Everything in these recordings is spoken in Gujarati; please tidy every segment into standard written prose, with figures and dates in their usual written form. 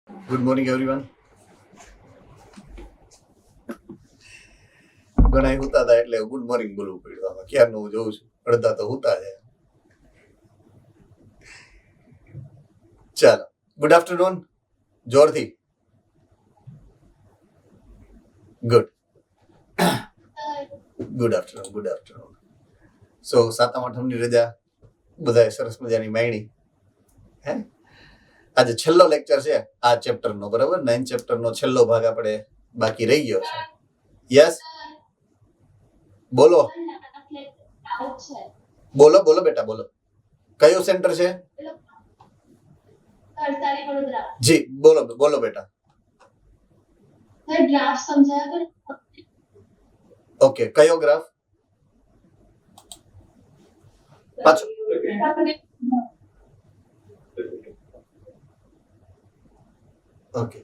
Good morning everyone. ઘણા હુતા હતા એટલે ગુડ મોર્નિંગ બોલવું પડ્યું. આમાં ક્યારનું હું જોઉં છું, અડધા તો હુતા છે. ચાલો, ગુડ આફ્ટરનૂન. જોરથી good good afternoon. Good afternoon. So Satam આઠમની રજા બધાએ સરસ મજાની માયણી. હે, આજે છેલ્લો લેક્ચર છે આ ચેપ્ટરનો, બરાબર? 9 ચેપ્ટરનો છેલ્લો ભાગ આપણે બાકી રહી ગયો છે. યસ, બોલો બોલો બોલો બેટા, બોલો. કયું સેન્ટર છે? જી બોલો બોલો બેટા. ગ્રાફ સમજાયા કરો. ઓકે, કયો ગ્રાફ? પાછો ઓકે,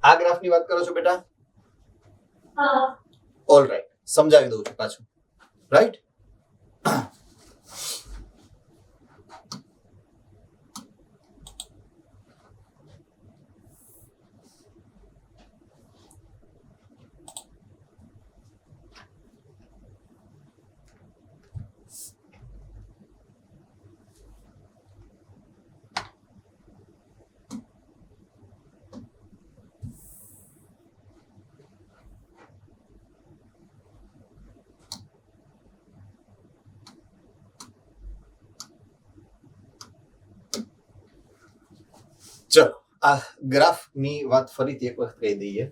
આ ગ્રાફની વાત કરો છો બેટા? હા. ઓલ રાઈટ, સમજાવી દઉં છું પાછું. રાઈટ, ચલો આ ગ્રાફની વાત ફરીથી એક વખત કહી દઈએ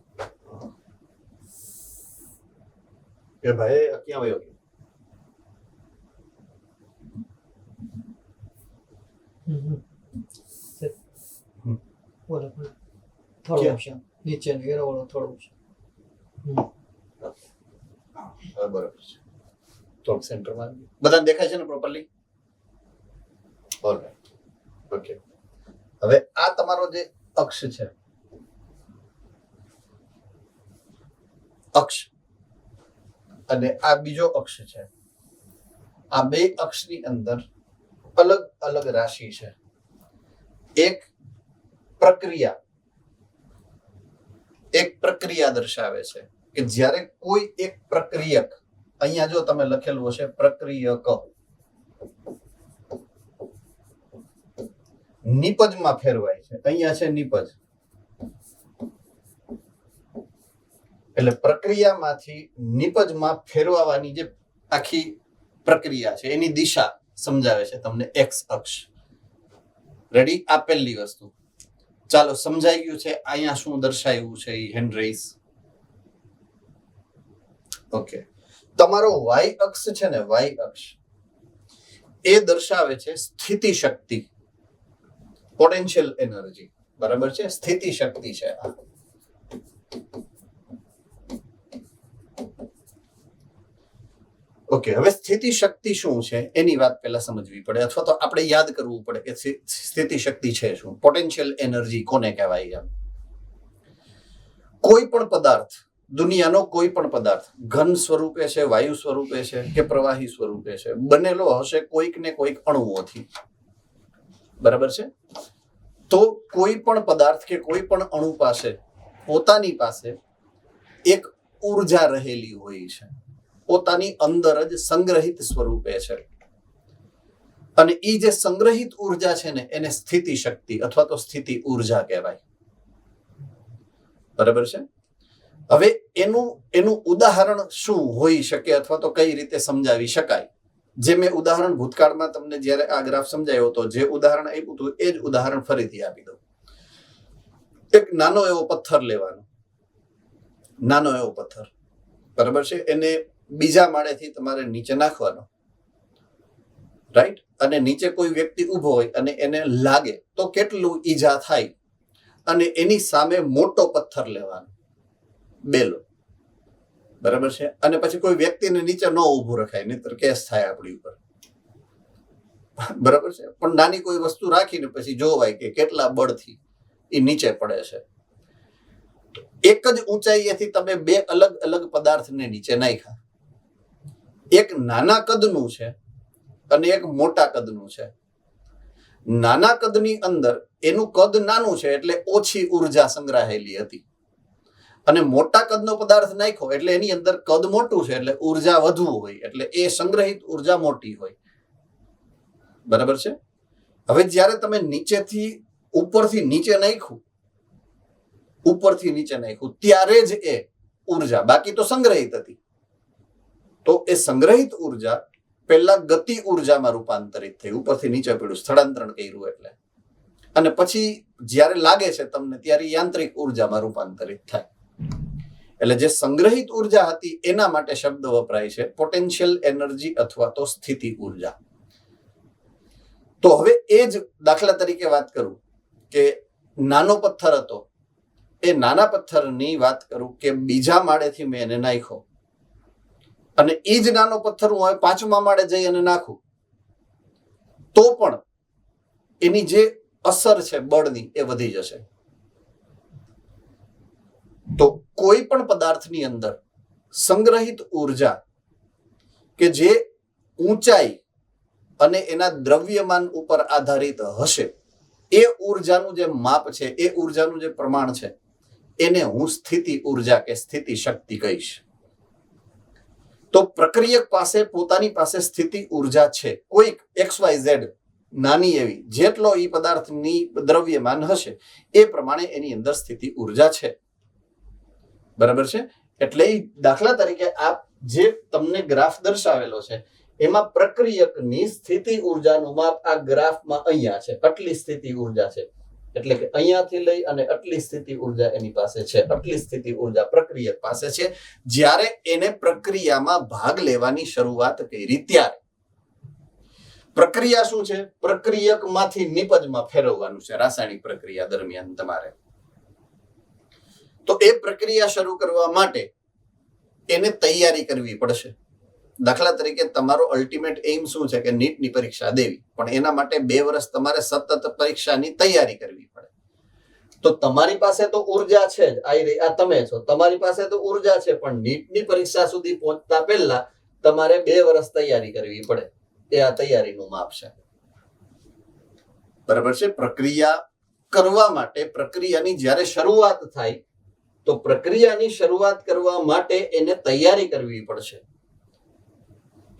કે ભાઈ ક્યાં વયો ગયો? બોલો થોડો ઓપ્શન નીચે એરો વાળો થોડો ઓપ્શન. બરોબર છે. થોડુંક સેન્ટરમાં બધાને દેખાય છે ને પ્રોપરલી? All right, okay. હવે આ તમારો જે અક્ષ છે, અક્ષ, અને આ બીજો અક્ષ છે. આ બે અક્ષની અંદર અલગ અલગ રાશિ છે. એક પ્રક્રિયા દર્શાવે છે કે જ્યારે કોઈ એક પ્રક્રિયક, અહીંયા જો તમે લખેલું હશે પ્રક્રિયક, નિપજમાં ફેરવાય છે. અહીંયા છે નિપજ, એટલે પ્રક્રિયામાંથી નિપજમાં ફેરવવાની જે આખી પ્રક્રિયા છે એની દિશા સમજાવે છે તમને એક્સ અક્ષ. રેડી? આ પહેલી વસ્તુ. ચાલો, સમજાઈ ગયું છે? અહીંયા શું દર્શાવ્યું છે એ હેન્ડ રેઇઝ. ઓકે, તમારો વાય અક્ષ છે ને, વાય અક્ષ એ દર્શાવે છે સ્થિતિ શક્તિ, પોટેન્શિયલ એનર્જી. બરાબર છે? સ્થિતિ શક્તિ છે આ. ઓકે, હવે સ્થિતિ શક્તિ શું છે એની વાત પહેલા સમજવી પડે, અથવા તો આપણે યાદ કરવું પડે કે સ્થિતિ શક્તિ છે શું. પોટેન્શિયલ એનર્જી કોને કહેવાય? એમ કોઈ પણ પદાર્થ, દુનિયાનો કોઈ પણ પદાર્થ ઘન સ્વરૂપે છે, વાયુ સ્વરૂપે છે કે પ્રવાહી સ્વરૂપે છે, બનેલો હશે કોઈક ને કોઈક અણુઓથી. બરાબર છે? તો કોઈ પણ પદાર્થ કે કોઈ પણ અણુ પાસે પોતાની પાસે એક ઉર્જા રહેલી હોય છે, પોતાની અંદર જ સંગ્રહિત સ્વરૂપે છે. અને એ જે સંગ્રહિત ઉર્જા છે ને એને સ્થિતિ શક્તિ અથવા તો સ્થિતિ ઉર્જા કહેવાય. બરાબર છે? હવે એનું ઉદાહરણ શું હોઈ શકે અથવા તો કઈ રીતે સમજાવી શકાય? જે મેં ઉદાહરણ ભૂતકાળમાં તમને જ્યારે આ ગ્રાફ સમજાયો હતો, જે ઉદાહરણ આપ્યું હતું એ જ ઉદાહરણ ફરીથી આપી દઉં. એક નાનો એવો પથ્થર લેવાનો, નાનો એવો પથ્થર, બરાબર છે? એને બીજા માળેથી તમારે નીચે નાખવાનો, રાઈટ? અને નીચે કોઈ વ્યક્તિ ઊભો હોય અને એને લાગે તો કેટલું ઈજા થાય, અને એની સામે મોટો પથ્થર લેવાનો, બેલો. બરાબર છે? અને પછી કોઈ વ્યક્તિને નીચે ન ઊભું રખાય, નહીતર કેસ થાય આપણી ઉપર. બરાબર છે? પણ નાની કોઈ વસ્તુ રાખીને પછી જોવાય કે કેટલા બળથી એ નીચે પડે છે. એક જ ઊંચાઈએથી તમે બે અલગ અલગ પદાર્થને નીચે નાખ્યા. એક નાના કદનું છે અને એક મોટા કદનું છે. નાના કદની અંદર એનું કદ નાનું છે એટલે ઓછી ઉર્જા સંગ્રહાયેલી હતી, અને મોટા કદનો પદાર્થ નાખ્યો એટલે એની અંદર કદ મોટું છે એટલે ઉર્જા વધુ હોય, એટલે એ સંગ્રહિત ઉર્જા મોટી હોય. બરાબર છે. હવે જ્યારે તમે નીચેથી ઉપરથી નીચે નાખ્યું ત્યારે જ એ ઉર્જા, બાકી તો સંગ્રહિત હતી, તો એ સંગ્રહિત ઉર્જા પહેલા ગતિ ઉર્જામાં રૂપાંતરિત થઈ, ઉપરથી નીચે પડ્યું સ્થળાંતરણ કર્યું એટલે, અને પછી જ્યારે લાગે છે તમને ત્યારે યાંત્રિક ઉર્જામાં રૂપાંતરિત થાય. એટલે જે સંગ્રહિત ઉર્જા હતી એના માટે શબ્દ વપરાય છે પોટેન્શિયલ એનર્જી અથવા તો સ્થિતિ ઉર્જા. તો હવે એ જ દાખલા તરીકે વાત કરું કે નાનો પથ્થર હતો, એ નાના પથ્થરની વાત કરું કે બીજા માળેથી મેં એને નાખ્યો, અને એ જ નાનો પથ્થર હું હવે 5મા માળે જઈ અને નાખું તો પણ એની જે અસર છે બળની એ વધી જશે. તો કોઈ પણ પદાર્થની અંદર સંગ્રહિત ઉર્જા કે જે ઊંચાઈ અને એના દ્રવ્યમાન ઉપર આધારિત હશે, એ ઉર્જાનું જે માપ છે, એ ઉર્જાનું જે પ્રમાણ છે, એને હું સ્થિતિ ઉર્જા કે સ્થિતિ શક્તિ કહીશ. તો પ્રક્રિયક પાસે પોતાની પાસે સ્થિતિ ઉર્જા છે, કોઈક XYZ નાની એવી, જેટલો એ પદાર્થની દ્રવ્યમાન હશે એ પ્રમાણે એની અંદર સ્થિતિ ઉર્જા છે. બરાબર છે. એટલે દાખલા તરીકે આ જે તમને ગ્રાફ દર્શાવેલો છે એમાં પ્રક્રિયકની સ્થિતિ ઉર્જાનું માપ આ ગ્રાફમાં અહીંયા છે, આટલી સ્થિતિ ઉર્જા છે, એટલે કે અહીંયાથી લઈ અને આટલી સ્થિતિ ઉર્જા એની પાસે છે, આટલી સ્થિતિ ઉર્જા પ્રક્રિયક પાસે છે જ્યારે એને પ્રક્રિયામાં ભાગ લેવાની શરૂઆત કરી ત્યારે. પ્રક્રિયા શું છે? પ્રક્રિયકમાંથી નિપજમાં ફેરવવાનું છે રાસાયણિક પ્રક્રિયા દરમિયાન તમારે. તો એ પ્રક્રિયા શરૂ કરવા માટે એને તૈયારી કરવી પડશે. દાખલા તરીકે તમારો અલ્ટિમેટ એઇમ શું છે કે નીટની પરીક્ષા દેવી, પણ એના માટે 2 વર્ષ તમારે સતત પરીક્ષાની તૈયારી કરવી પડે. તો તમારી પાસે તો ઉર્જા છે જ, આ તમે છો, તમારી પાસે તો ઉર્જા છે, પણ નીટની પરીક્ષા સુધી પહોંચતા પહેલા તમારે 2 વર્ષ તૈયારી કરવી પડે. એ આ તૈયારીનું માપ છે. બરાબર છે. પ્રક્રિયા કરવા માટે, પ્રક્રિયાની જ્યારે શરૂઆત થાય તો પ્રક્રિયાની શરૂઆત કરવા માટે એને તૈયારી કરવી પડશે.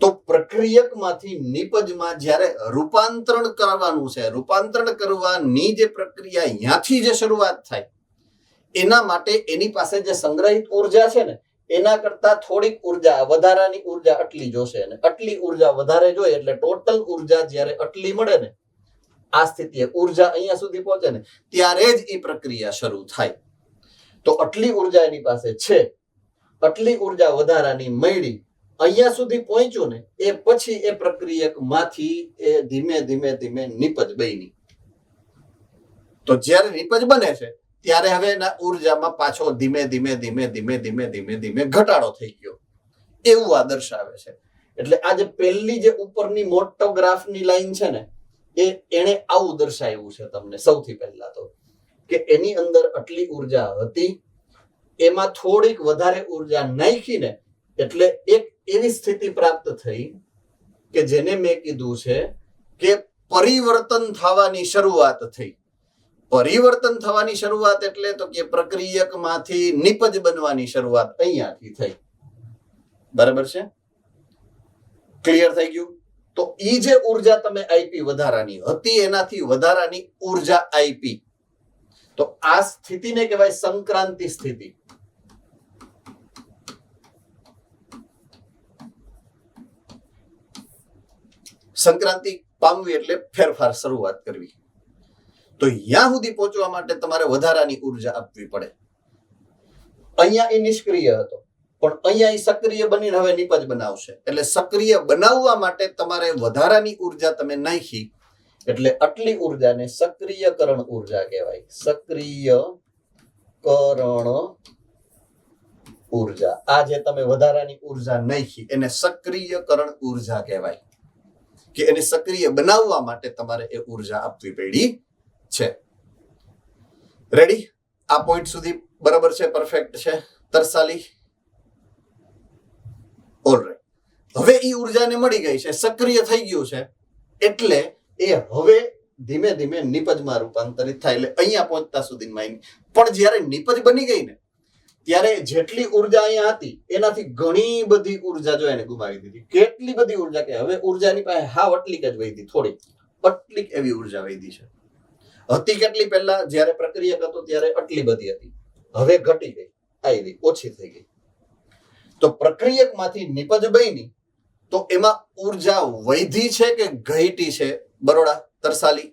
તો પ્રક્રિયકમાંથી નિપજમાં જ્યારે રૂપાંતરણ કરવાનું છે, રૂપાંતરણ કરવાની જે પ્રક્રિયા અહીંયાથી જે શરૂઆત થાય એના માટે એની પાસે જે સંગ્રહિત ઉર્જા છે ને એના કરતા થોડીક ઉર્જા, વધારાની ઉર્જા આટલી જોશે, અને આટલી ઉર્જા વધારે જોઈએ એટલે ટોટલ ઉર્જા જ્યારે આટલી મળે ને, આ સ્થિતિએ ઉર્જા અહીંયા સુધી પહોંચે ને ત્યારે જ એ પ્રક્રિયા શરૂ થાય. તો આટલી ઉર્જા એની પાસે છે, આટલી ઉર્જા વધારાની મળી, અહીંયા સુધી પહોંચ્યું ને એ પછી એ પ્રક્રિયકમાંથી એ ધીમે ધીમે ધીમે નિપજ બની. તો જ્યારે નિપજ બને છે ત્યારે હવે એના ઉર્જામાં પાછો ધીમે ધીમે ધીમે ધીમે ધીમે ધીમે ધીમે ઘટાડો થઈ ગયો, એવું આ દર્શાવે છે. એટલે આ જે પહેલી જે ઉપરની મોટો ગ્રાફની લાઈન છે ને એને આવું દર્શાવ્યું છે તમને. સૌથી પહેલા તો કે એની અંદર આટલી ઉર્જા હતી, એમાં થોડીક વધારે ઉર્જા નાખીને એટલે એક એવી સ્થિતિ પ્રાપ્ત થઈ કે જેને મેં કીધું છે કે પરિવર્તન થવાની શરૂઆત થઈ. પરિવર્તન થવાની શરૂઆત એટલે તો કે પ્રક્રિયકમાંથી નિપજ બનવાની શરૂઆત અહીંયાથી થઈ. બરાબર છે? ક્લિયર થઈ ગયું? તો ઈ જે ઉર્જા તમે આપી વધારાની હતી, એનાથી વધારાની ઉર્જા આપી, તો આ સ્થિતિને કહેવાય સંક્રાંતિ સ્થિતિ. સંક્રાંતિ પામવી એટલે ફેરફાર, શરૂઆત કરવી. તો ત્યાં સુધી પહોંચવા માટે તમારે વધારાની ઉર્જા આપવી પડે. અહીંયા એ નિષ્ક્રિય હતો, પણ અહીંયા એ સક્રિય બનીને હવે નિપજ બનાવશે. એટલે સક્રિય બનાવવા માટે તમારે વધારાની ઉર્જા તમે નાખી, એટલે આટલી ઉર્જાને સક્રિયકરણ ઉર્જા કહેવાય. સક્રિયકરણ ઉર્જા, આ જે તમે વધારાની ઉર્જા નાખી એને સક્રિયકરણ ઉર્જા કહેવાય, કે એને સક્રિય બનાવવા માટે તમારે એ ઉર્જા આપવી પડી છે. રેડી? આ પોઈન્ટ સુધી બરાબર છે? પરફેક્ટ છે? તરસાલી? ઓલરાઈટ. હવે એ ઉર્જાને મળી ગઈ છે, સક્રિય થઈ ગયું છે, એટલે એ હવે ધીમે ધીમે નિપજમાં રૂપાંતરિત થાય, એટલે અહીંયા પહોંચતા સુધીમાં પણ જ્યારે નિપજ બની ગઈ ને ત્યારે જેટલી ઉર્જા અહીંયા હતી એનાથી ઘણી બધી ઉર્જા જો એને ગુમાવી દીધી. કેટલી બધી ઉર્જા કે હવે ઉર્જાની પાસે હાવ અટલીક જ વધી, થોડી અટલીક એવી ઉર્જા વધી છે. હતી કેટલી પહેલા જ્યારે પ્રક્રિયક હતો ત્યારે આટલી બધી હતી, હવે ઘટી ગઈ, આવી ઓછી થઈ ગઈ. તો પ્રક્રિયકમાંથી નિપજ બની તો એમાં ઉર્જા વૈધી છે કે ઘટી છે? બરોડા, તરસાલી,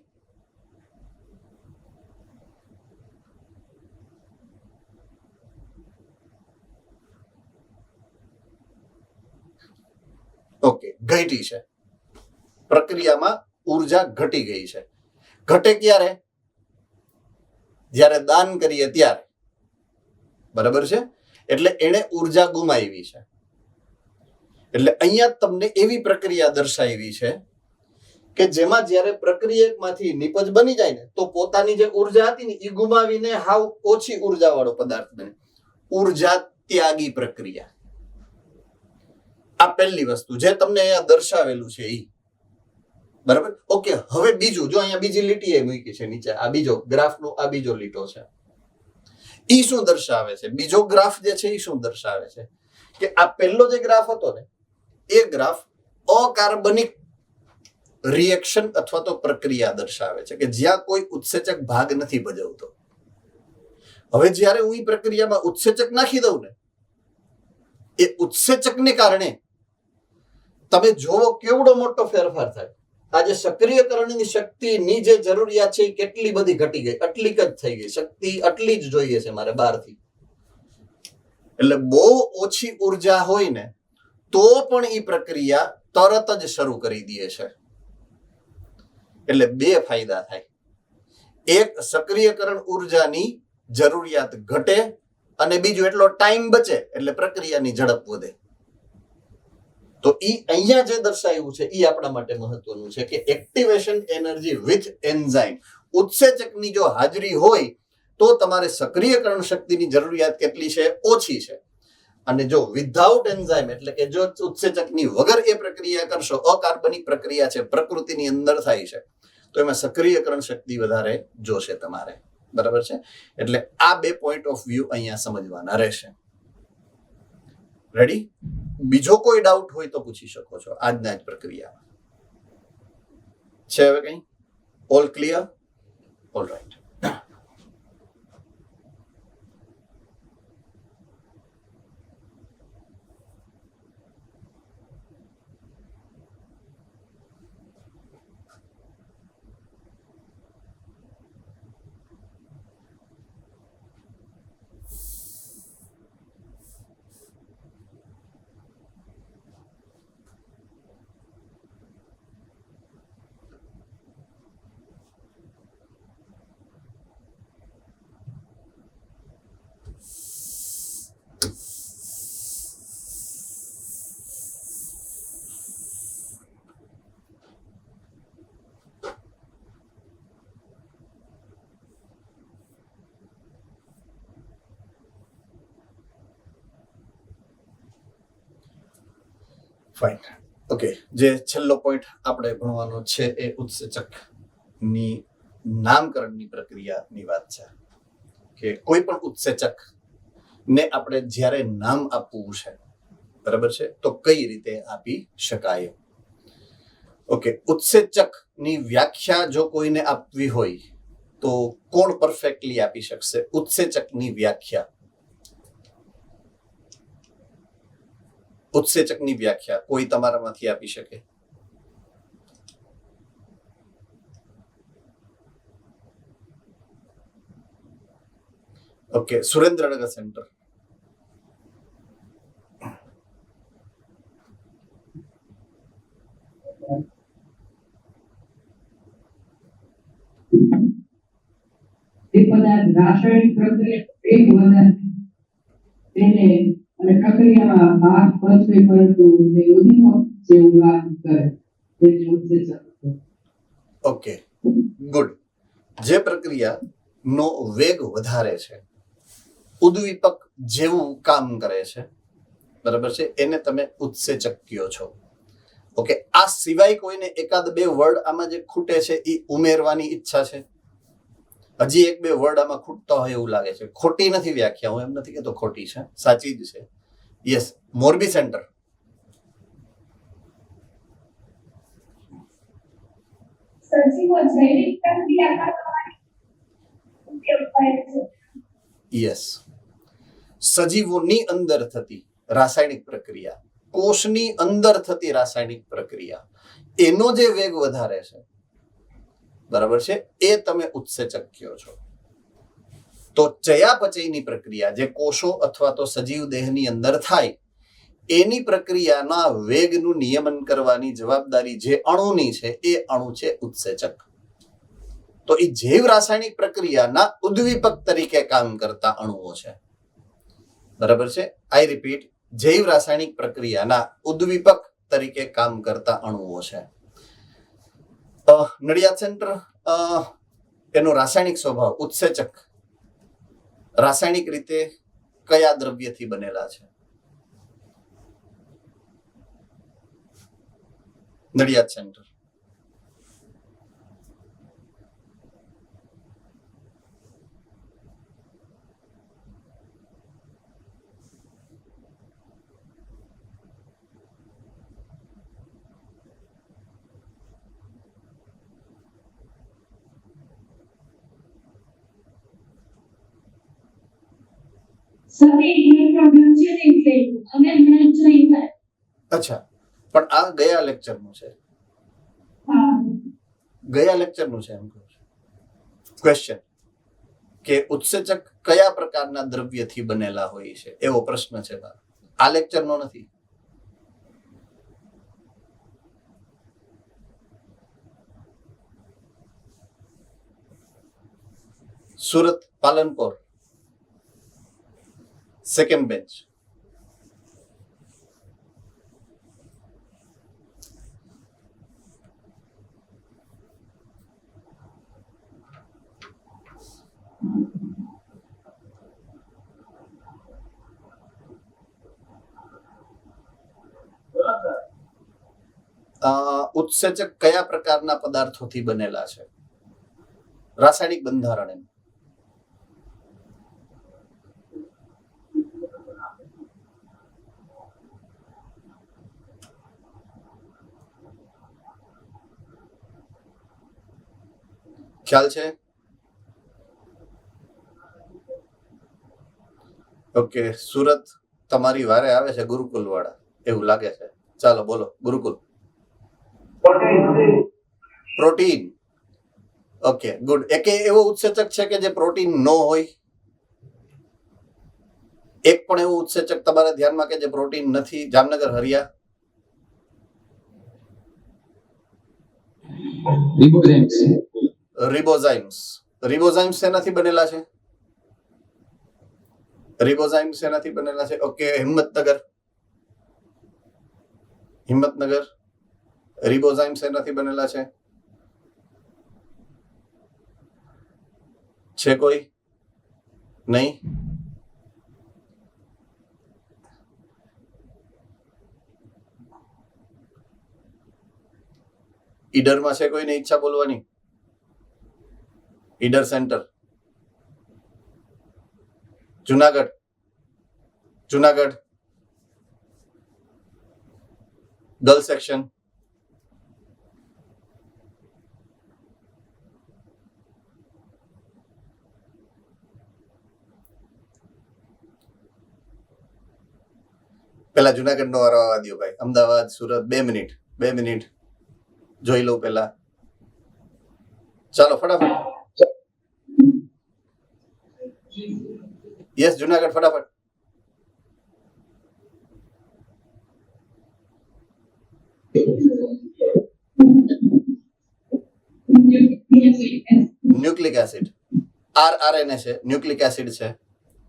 ઓકે, ઘટી છે. પ્રક્રિયામાં ઉર્જા ઘટી ગઈ છે. ઘટે ક્યારે? જ્યારે દાન કરીએ ત્યારે, બરાબર છે. એટલે એને ઉર્જા ગુમાવી છે. એટલે અહીંયા તમને એવી પ્રક્રિયા દર્શાવી છે કે જેમાં જ્યારે પ્રક્રિયકમાંથી નિપજ બની જાય ને તો પોતાની જે ઉર્જા હતી ને એ ગુમાવીને હાવ ઓછી ઉર્જા વાળો પદાર્થ બને. ઉર્જા ત્યાગી પ્રક્રિયા. આ પહેલી વસ્તુ જે તમને અહીંયા દર્શાવેલું છે એ, બરાબર. ઓકે, હવે બીજું જો અહીંયા બીજી લીટી એ મૂકી છે નીચે, આ બીજો ગ્રાફનો આ બીજો લીટો છે. ઈ શું દર્શાવે છે? બીજો ગ્રાફ જે છે એ શું દર્શાવે છે કે આ પહેલો જે ગ્રાફ હતો ને એ ગ્રાફ અકાર્બનિક રિએક્શન અથવા તો પ્રક્રિયા દર્શાવે છે કે જ્યાં કોઈ ઉત્સેચક ભાગ નથી ભજવતો. હવે જ્યારે હું એ પ્રક્રિયામાં ઉત્સેચક નાખી દઉં ને એ ઉત્સેચકને કારણે તમે જોવો કેવડો મોટો ફેરફાર થાય. આજે સક્રિયકરણની શક્તિની જે જરૂરિયાત છે એ કેટલી બધી ઘટી ગઈ, આટલીક જ થઈ ગઈ. શક્તિ આટલી જ જોઈએ છે મારે બહારથી. એટલે બહુ ઓછી ઉર્જા હોય ને તો પણ એ પ્રક્રિયા તરત જ શરૂ કરી દે છે. એટલે બે ફાયદા થાય. એક, સક્રિયકરણ ઉર્જાની જરૂરિયાત ઘટે અને બીજું એટલો ટાઈમ બચે એટલે પ્રક્રિયાની ઝડપ વધે. તો ઈ અહીંયા જે દર્શાવ્યું છે ઈ આપણા માટે મહત્વનું છે કે એક્ટિવેશન એનર્જી વિથ એન્ઝાઇમ, ઉત્સેચકની જો હાજરી હોય તો તમારે સક્રિયકરણ શક્તિની જરૂરિયાત કેટલી છે? ઓછી છે. અને જો વિધાઉટ એન્ઝાઇમ એટલે કે જો ઉત્સેચકની વગર એ પ્રક્રિયા કરશો, અકાર્બનિક પ્રક્રિયા છે, પ્રકૃતિની અંદર થાય છે, તો એમાં સક્રિયકરણ શક્તિ વધારે જોશે તમારે. બરાબર છે. એટલે આ બે પોઈન્ટ ઓફ વ્યૂ અહીંયા સમજવાના રહેશે. રેડી? બીજો કોઈ ડાઉટ હોય તો પૂછી શકો છો આજના જ પ્રક્રિયામાં. છે હવે કઈ? All clear? All right. Fine. Okay, જે છેલ્લો પોઈન્ટ આપણે ભણવાનો છે એ ઉત્સેચકની નામકરણની પ્રક્રિયાની વાત છે કે કોઈ પણ ઉત્સેચક ને આપણે જ્યારે નામ આપવું છે, બરાબર છે, તો કઈ રીતે આપી શકાય? ઓકે, ઉત્સેચકની વ્યાખ્યા જો કોઈને આપવી હોય તો કોણ પરફેક્ટલી આપી શકશે ઉત્સેચકની વ્યાખ્યા? ઉત્સેચકની વ્યાખ્યા કોઈ તમારામાંથી આપી શકે? Okay, Surendranagar centre. એ પદાર્થ રાસાયણિક પ્રક્રિયા તેને અને પ્રક્રિયામાં ભાગ ભજવે પરંતુ તે ઉદ્દીપક જેવું વાત કરે તે ઉત્સેચક. Okay, good. જે પ્રક્રિયા નો વેગ વધારે છે, ઉદ્દીપક જેવું કામ કરે છે, બરાબર છે, એને તમે ઉત્સેચક કહો છો. ઓકે, આ સિવાય કોઈને એકાદ બે વર્ડ આમાં જે ખૂટે છે એ ઉમેરવાની ઈચ્છા છે? હજી એક બે વર્ડ આમાં ખૂટતા હોય એવું લાગે છે. ખોટી નથી વ્યાખ્યા, હું એમ નથી કહેતો ખોટી છે, સાચી જ છે. Yes, Morbi centre. સજીવો જૈવિક પ્રક્રિયા કરવાની ઉપયોગ કરે છે. યસ, સજીવોની અંદર થતી રાસાયણિક પ્રક્રિયા, કોષની અંદર થતી રાસાયણિક પ્રક્રિયા, એનો જે વેગ વધારે છે, બરાબર છે, એ તમે ઉત્સેચક કહો છો. તો ચયાપચયની પ્રક્રિયા જે કોષો અથવા તો સજીવ દેહની અંદર થાય એની પ્રક્રિયાના વેગનું નિયમન કરવાની જવાબદારી જે અણુની છે એ અણુ છે ઉત્સેચક. તો એ જૈવ રાસાયણિક પ્રક્રિયાના ઉદ્દીપક તરીકે કામ કરતા અણુઓ છે. બરાબર છે, આઈ રિપીટ, જૈવ રાસાયણિક પ્રક્રિયાના ઉદ્દીપક તરીકે કામ કરતા અણુઓ છે. નડિયાદ સેન્ટર, એનો રાસાયણિક સ્વભાવ ઉત્સેચક રાસાયણિક રીતે કયા દ્રવ્યથી બનેલા છે? નડિયાદ સેન્ટર. સભી ઇલેક્ટ્રોન છે એટલે અમે હમણાં જ નહીં થાય. અચ્છા, પણ આ ગયા લેક્ચરનું છે, હા, ગયા લેક્ચરનું છે એમ કહું છું. ક્વેશ્ચન કે ઉત્સેચક કયા પ્રકારના દ્રવ્યથી બનેલા હોય છે એવો પ્રશ્ન છે. આ લેક્ચરનો નથી. Surat, Palanpur, second bench. ઉત્સેચક કયા પ્રકારના પદાર્થોથી બનેલા છે? રાસાયણિક બંધારણ એમ. ખ્યાલ છે? ઓકે, સુરત તમારી વારે આવે છે, ગુરુકુલ વાળા એવું લાગે છે. ચાલો બોલો, ગુરુકુલ. પ્રોટીન. Okay, good. એક એવો ઉત્સેચક છે કે જે પ્રોટીન ન હોય? એક પણ એવું ઉત્સેચક તમારા ધ્યાનમાં કે જે પ્રોટીન નથી? જામનગર, હરિયા. રિબોઝાઇમ્સ. રિબોઝાઇમ્સ શેનાથી બનેલા છે? રિબોઝાઇમ્સ શેનાથી બનેલા છે? ઓકે, હિંમતનગર. હિંમતનગર, રિબોઝાઇમ્સ શેનાથી બનેલા છે? છે કોઈ? નહીં? ઈડરમાં છે કોઈને ઈચ્છા બોલવાની? Idar centre. Junagadh. Junagadh girl section. પેલા જુનાગઢ નો વારો આવવા દો ભાઈ. અમદાવાદ, સુરત, 2 મિનિટ 2 મિનિટ જોઈ લઉં પેલા. ચાલો ફટાફટ. યસ, જુનાગઢ ફટાફટ. Nucleic acid. RNA છે, ન્યુક્લિક એસિડ છે.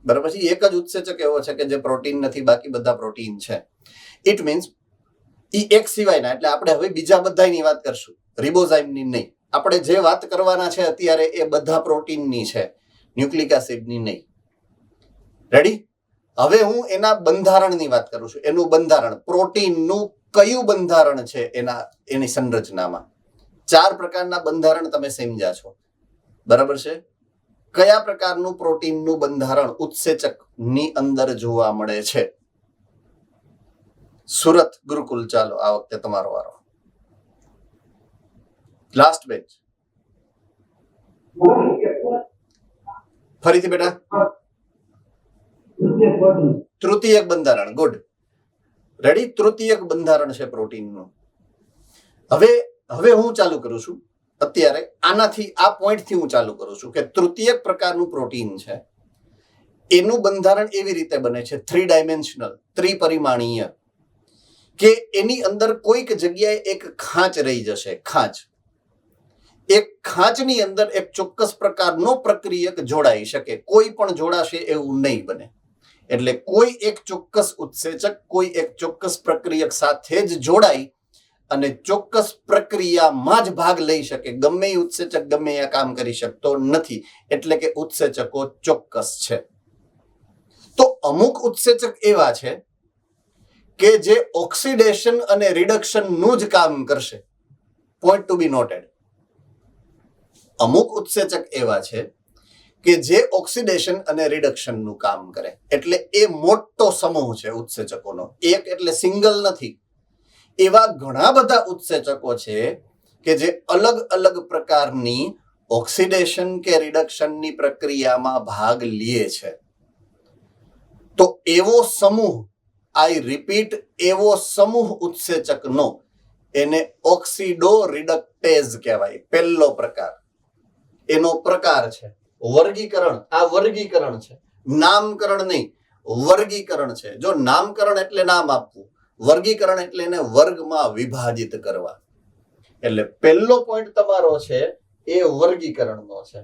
બરાબર છે. એક જ ઉત્સેચક એવો છે કે જે પ્રોટીન નથી, બાકી બધા પ્રોટીન છે. ઇટ મીન્સ ઈ એક સિવાયના, એટલે આપણે હવે બીજા બધાની વાત કરશું, રિબોઝાઇમની નહીં. આપણે જે વાત કરવાના છે અત્યારે એ બધા પ્રોટીનની છે, ન્યુક્લિક એસિડની નહીં. રેડી? હવે હું એના બંધારણની વાત કરું છું. એનું બંધારણ, પ્રોટીનનું કયું બંધારણ છે એની સંરચનામાં? 4 પ્રકારના બંધારણ તમે સમજ્યા છો, બરાબર છે? કયા પ્રકારનું પ્રોટીનનું બંધારણ ઉત્સેચક ની અંદર જોવા મળે છે? સુરત ગુરુકુલ, ચાલો આ વખતે તમારો વારો. Last batch. ફરીથી બેટા. તૃતીયક બંધારણ. ગુડ. રેડી? તૃતીયક બંધારણ છે પ્રોટીનનું. હવે હું ચાલુ કરું છું. અત્યારે આનાથી, આ પોઈન્ટથી હું ચાલુ કરું છું કે તૃતીયક પ્રકારનું પ્રોટીન છે, એનું બંધારણ એવી રીતે બને છે, 3 ડાયમેન્શનલ, ત્રિપરિમાણીય, કે એની અંદર કોઈક જગ્યાએ એક ખાંચ રહી જશે. ખાંચ, એક ખાંચની અંદર એક ચોક્કસ પ્રકારનો પ્રક્રિયક જોડાઈ શકે, કોઈ પણ જોડાશે એવું નહીં બને. એટલે કોઈ એક ચોક્કસ ઉત્સેચક કોઈ એક ચોક્કસ પ્રક્રિયક સાથે જ જોડાઈ અને ચોક્કસ પ્રક્રિયામાં જ ભાગ લઈ શકે. ગમે એ ઉત્સેચક ગમે એ કામ કરી શકતો નથી, એટલે કે ઉત્સેચકો ચોક્કસ છે. તો અમુક ઉત્સેચક એવા છે કે જે ઓક્સિડેશન અને રિડક્શન નું જ કામ કરશે. Point to be noted. અમુક ઉત્સેચક એવા છે કે જે ઓક્સિડેશન અને રિડક્શન નું કામ કરે. એટલે એ મોટો સમૂહ છે ઉત્સેચકોનો. એક એટલે સિંગલ નથી, એવા ઘણા બધા ઉત્સેચકો છે કે જે અલગ અલગ પ્રકારની ઓક્સિડેશન કે રિડક્શનની પ્રક્રિયામાં ભાગ લે છે. તો એવો સમૂહ, આઈ રિપીટ, એવો સમૂહ ઉત્સેચકનો એને ઓક્સિડો રિડક્ટેઝ કહેવાય. પહેલો પ્રકાર, એનો પ્રકાર છે. વર્ગીકરણ, આ વર્ગીકરણ છે, નામકરણ નહીં, વર્ગીકરણ છે. જો નામકરણ એટલે નામ આપવું, વર્ગીકરણ એટલે એને વર્ગમાં વિભાજિત કરવા. એટલે પહેલો પોઈન્ટ તમારો છે એ વર્ગીકરણનો છે,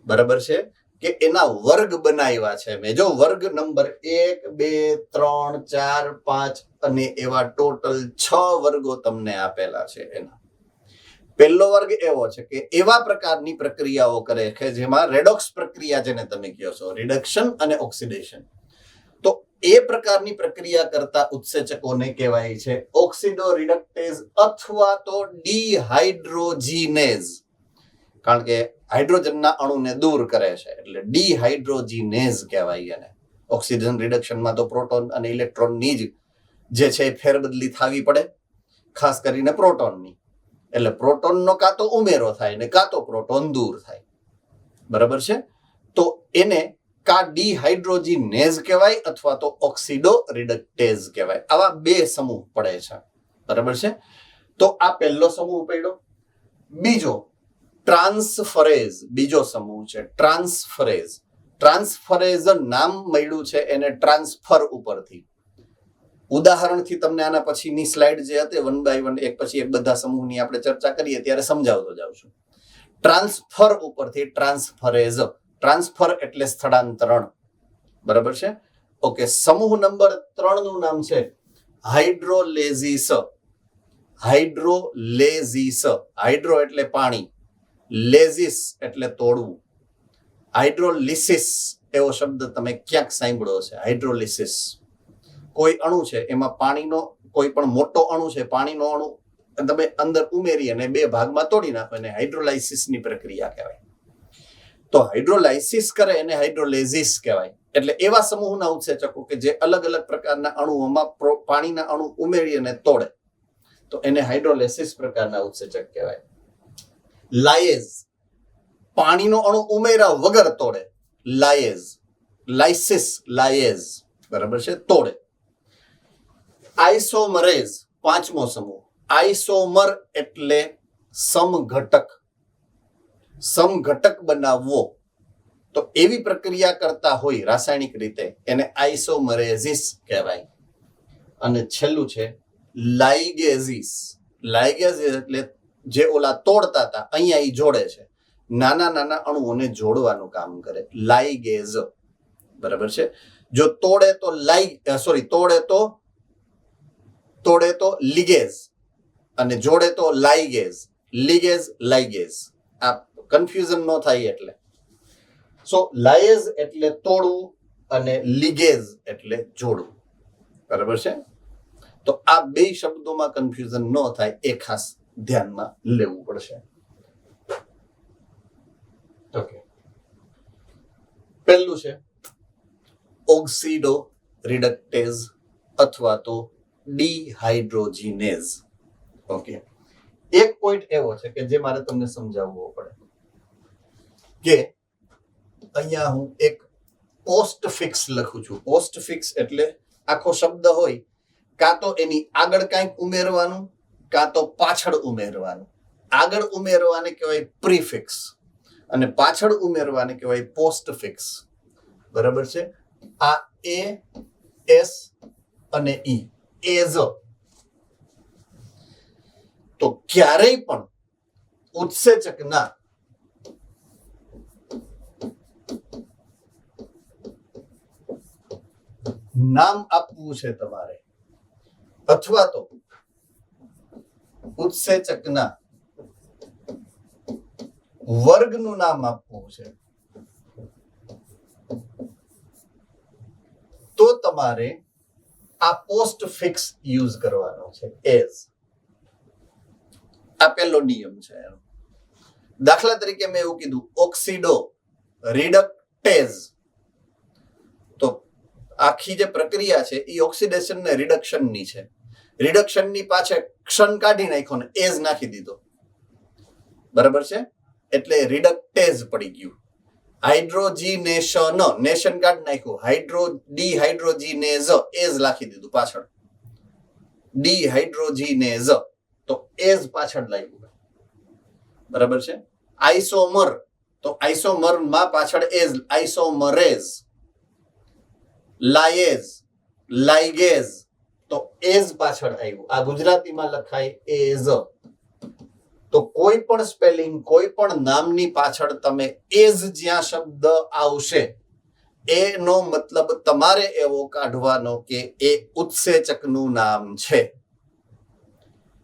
બરાબર છે? કે એના વર્ગ બનાવ્યા છે મેં. જો વર્ગ નંબર 1, 2, 3, 4, 5 અને એવા ટોટલ 6 વર્ગો તમને આપેલા છે. એના પહેલો વર્ગ એવો છે કે એવા પ્રકારની પ્રક્રિયાઓ કરે છે જેમાં રેડોક્સ પ્રક્રિયા, જેને તમે કહો છો, રિડક્શન અને ઓક્સિડેશન. તો એ પ્રકારની પ્રક્રિયા કરતા ઉત્સેચકોને કહેવાય છે ઓક્સિડો રિડક્ટેઝ અથવા તો ડિહાઇડ્રોજીનેઝ. કારણ કે હાઇડ્રોજનના અણુને દૂર કરે છે એટલે ડિહાઇડ્રોજીનેઝ કહેવાય એને. ઓક્સિજન રિડક્શનમાં તો પ્રોટોન અને ઇલેક્ટ્રોનની જે છે ફેરબદલી થવી પડે, ખાસ કરીને પ્રોટોનની. એટલે પ્રોટોનનો કાં તો ઉમેરો થાય ને કાં તો પ્રોટોન દૂર થાય, બરાબર છે? તો એને કા ડિહાઇડ્રોજીનેઝ કહેવાય અથવા તો ઓક્સિડો રિડક્ટેઝ કહેવાય. આવા 2 સમૂહ પડે છે, બરાબર છે? તો આ પહેલો સમૂહ પડ્યો. બીજો ટ્રાન્સફરેઝ, બીજો સમૂહ છે ટ્રાન્સફરેઝ. ટ્રાન્સફરેઝ નામ મળ્યું છે એને ટ્રાન્સફર ઉપરથી. ઉદાહરણથી તમને આના પછીની સ્લાઇડ જે હતી 1 by 1 એક પછી એક બધા સમૂહની આપણે ચર્ચા કરીએ ત્યારે સમજાવતો જાઉં છું. ટ્રાન્સફર ઉપરથી ટ્રાન્સફરેઝ. ટ્રાન્સફર એટલે સ્થળાંતરણ, બરાબર છે? ઓકે. સમૂહ નંબર 3 નું નામ છે હાઇડ્રોલેઝિસ. હાઇડ્રોલેઝિસ. હાઇડ્રો એટલે પાણી, લેઝિસ એટલે તોડવું. હાઇડ્રોલિસિસ એવો શબ્દ તમે ક્યાંક સાંભળ્યો છે? હાઇડ્રોલિસિસ. કોઈ અણુ છે એમાં પાણીનો, કોઈ પણ મોટો અણુ છે, પાણીનો અણુ તમે અંદર ઉમેરી અને 2 ભાગમાં તોડી નાખો એને હાઇડ્રોલાઇસિસની પ્રક્રિયા કહેવાય. તો હાઇડ્રોલાઇસિસ કરે એને હાઇડ્રોલેઝિસ કહેવાય. એટલે એવા સમૂહના ઉત્સેચકો કે જે અલગ અલગ પ્રકારના અણુઓમાં પાણીના અણુ ઉમેરી અને તોડે, તો એને હાઇડ્રોલેસિસ પ્રકારના ઉત્સેચક કહેવાય. લાયેઝ, પાણીનો અણુ ઉમેર્યા વગર તોડે, લાયેઝ. લાઇસિસ, લાયેઝ, બરાબર છે? તોડે. આઇસોમરેઝ, 5મો સમૂહ. આઇસોમર એટલે સમઘટક, સમઘટક બનાવવો. તો એવી પ્રક્રિયા કરતા હોય રાસાયણિક રીતે એને આઇસોમરેઝિસ કહેવાય. અને છેલ્લું છે લાઇગેઝિસ. લાઇગેઝિસ એટલે જે ઓલા તોડતા હતા અહીંયા ઈ જોડે છે, નાના નાના અણુઓને જોડવાનું કામ કરે. લાઇગેઝ, બરાબર છે? જો તોડે તો તોડે તો લિગેઝ અને જોડે તો લાઇગેઝ. લિગેઝ, લાઇગેઝ. આ કન્ફ્યુઝન ન થાય એટલે. સો લાયેઝ એટલે તોડવું અને લિગેઝ એટલે જોડવું, બરાબર છે? તો આ બે શબ્દોમાં કન્ફ્યુઝન ન થાય એ ખાસ ધ્યાનમાં લેવું પડશે. ઓકે, પહેલું છે ઓક્સિડો રિડક્ટેઝ અથવા તો ડિહાઇડ્રોજીનેઝ. ઓકે, એક પોઈન્ટ એવો છે કે જે મારે તમને સમજાવવો પડે કે અહીંયા હું એક પોસ્ટ ફિક્સ લખું છું. પોસ્ટ ફિક્સ એટલે આખો શબ્દ હોય, કાં તો એની આગળ કાંઈક ઉમેરવાનું, કાં તો પાછળ ઉમેરવાનું. આગળ ઉમેરવાને કહેવાય પ્રીફિક્સ અને પાછળ ઉમેરવાને કહેવાય પોસ્ટ ફિક્સ. બરાબર છે? આ એ, એસ અને ઈ એઝ. તો ક્યારેય પણ ઉત્સેચકના નામ આપવું છે તમારે, અથવા તો ઉત્સેચકના વર્ગનું નામ આપવું છે, તો તમારે આ પોસ્ટ ફિક્સ યુઝ કરવાનો છે, એઝ. આ પહેલો નિયમ છે એનો. દાખલા તરીકે મેં એવું કીધું ઓક્સિડો રિડક્ટેઝ, તો આખી જે પ્રક્રિયા છે એ ઓક્સિડેશન ને રિડક્શન ની છે. રિડક્શન ની પાછળ ક્ષણ કાઢી નાખ્યો ને એઝ નાખી દીધો. બરાબર છે? એટલે રિડક્ટેઝ પડી ગયું. હાઇડ્રોજીનેશન, નેશન કાઢી નાખ્યું, ડિહાઇડ્રોજીનેઝ એઝ નાખી દીધું પાછળ, ડિહાઇડ્રોજીનેઝ, તો એઝ પાછળ લાગ્યું. બરાબર છે? આઇસોમર, તો આઇસોમર માં પાછળ એઝ, આઇસોમરેઝ. લાયેઝ, લાઇગેઝ, તો એઝ પાછળ આવ્યું. આ ગુજરાતીમાં લખાય એઝ. તો કોઈ પણ સ્પેલિંગ, કોઈ પણ નામની પાછળ તમે એઝ જ્યાં શબ્દ આવશે એનો મતલબ તમારે એવો કાઢવાનો કે એ ઉત્સેચકનું નામ છે.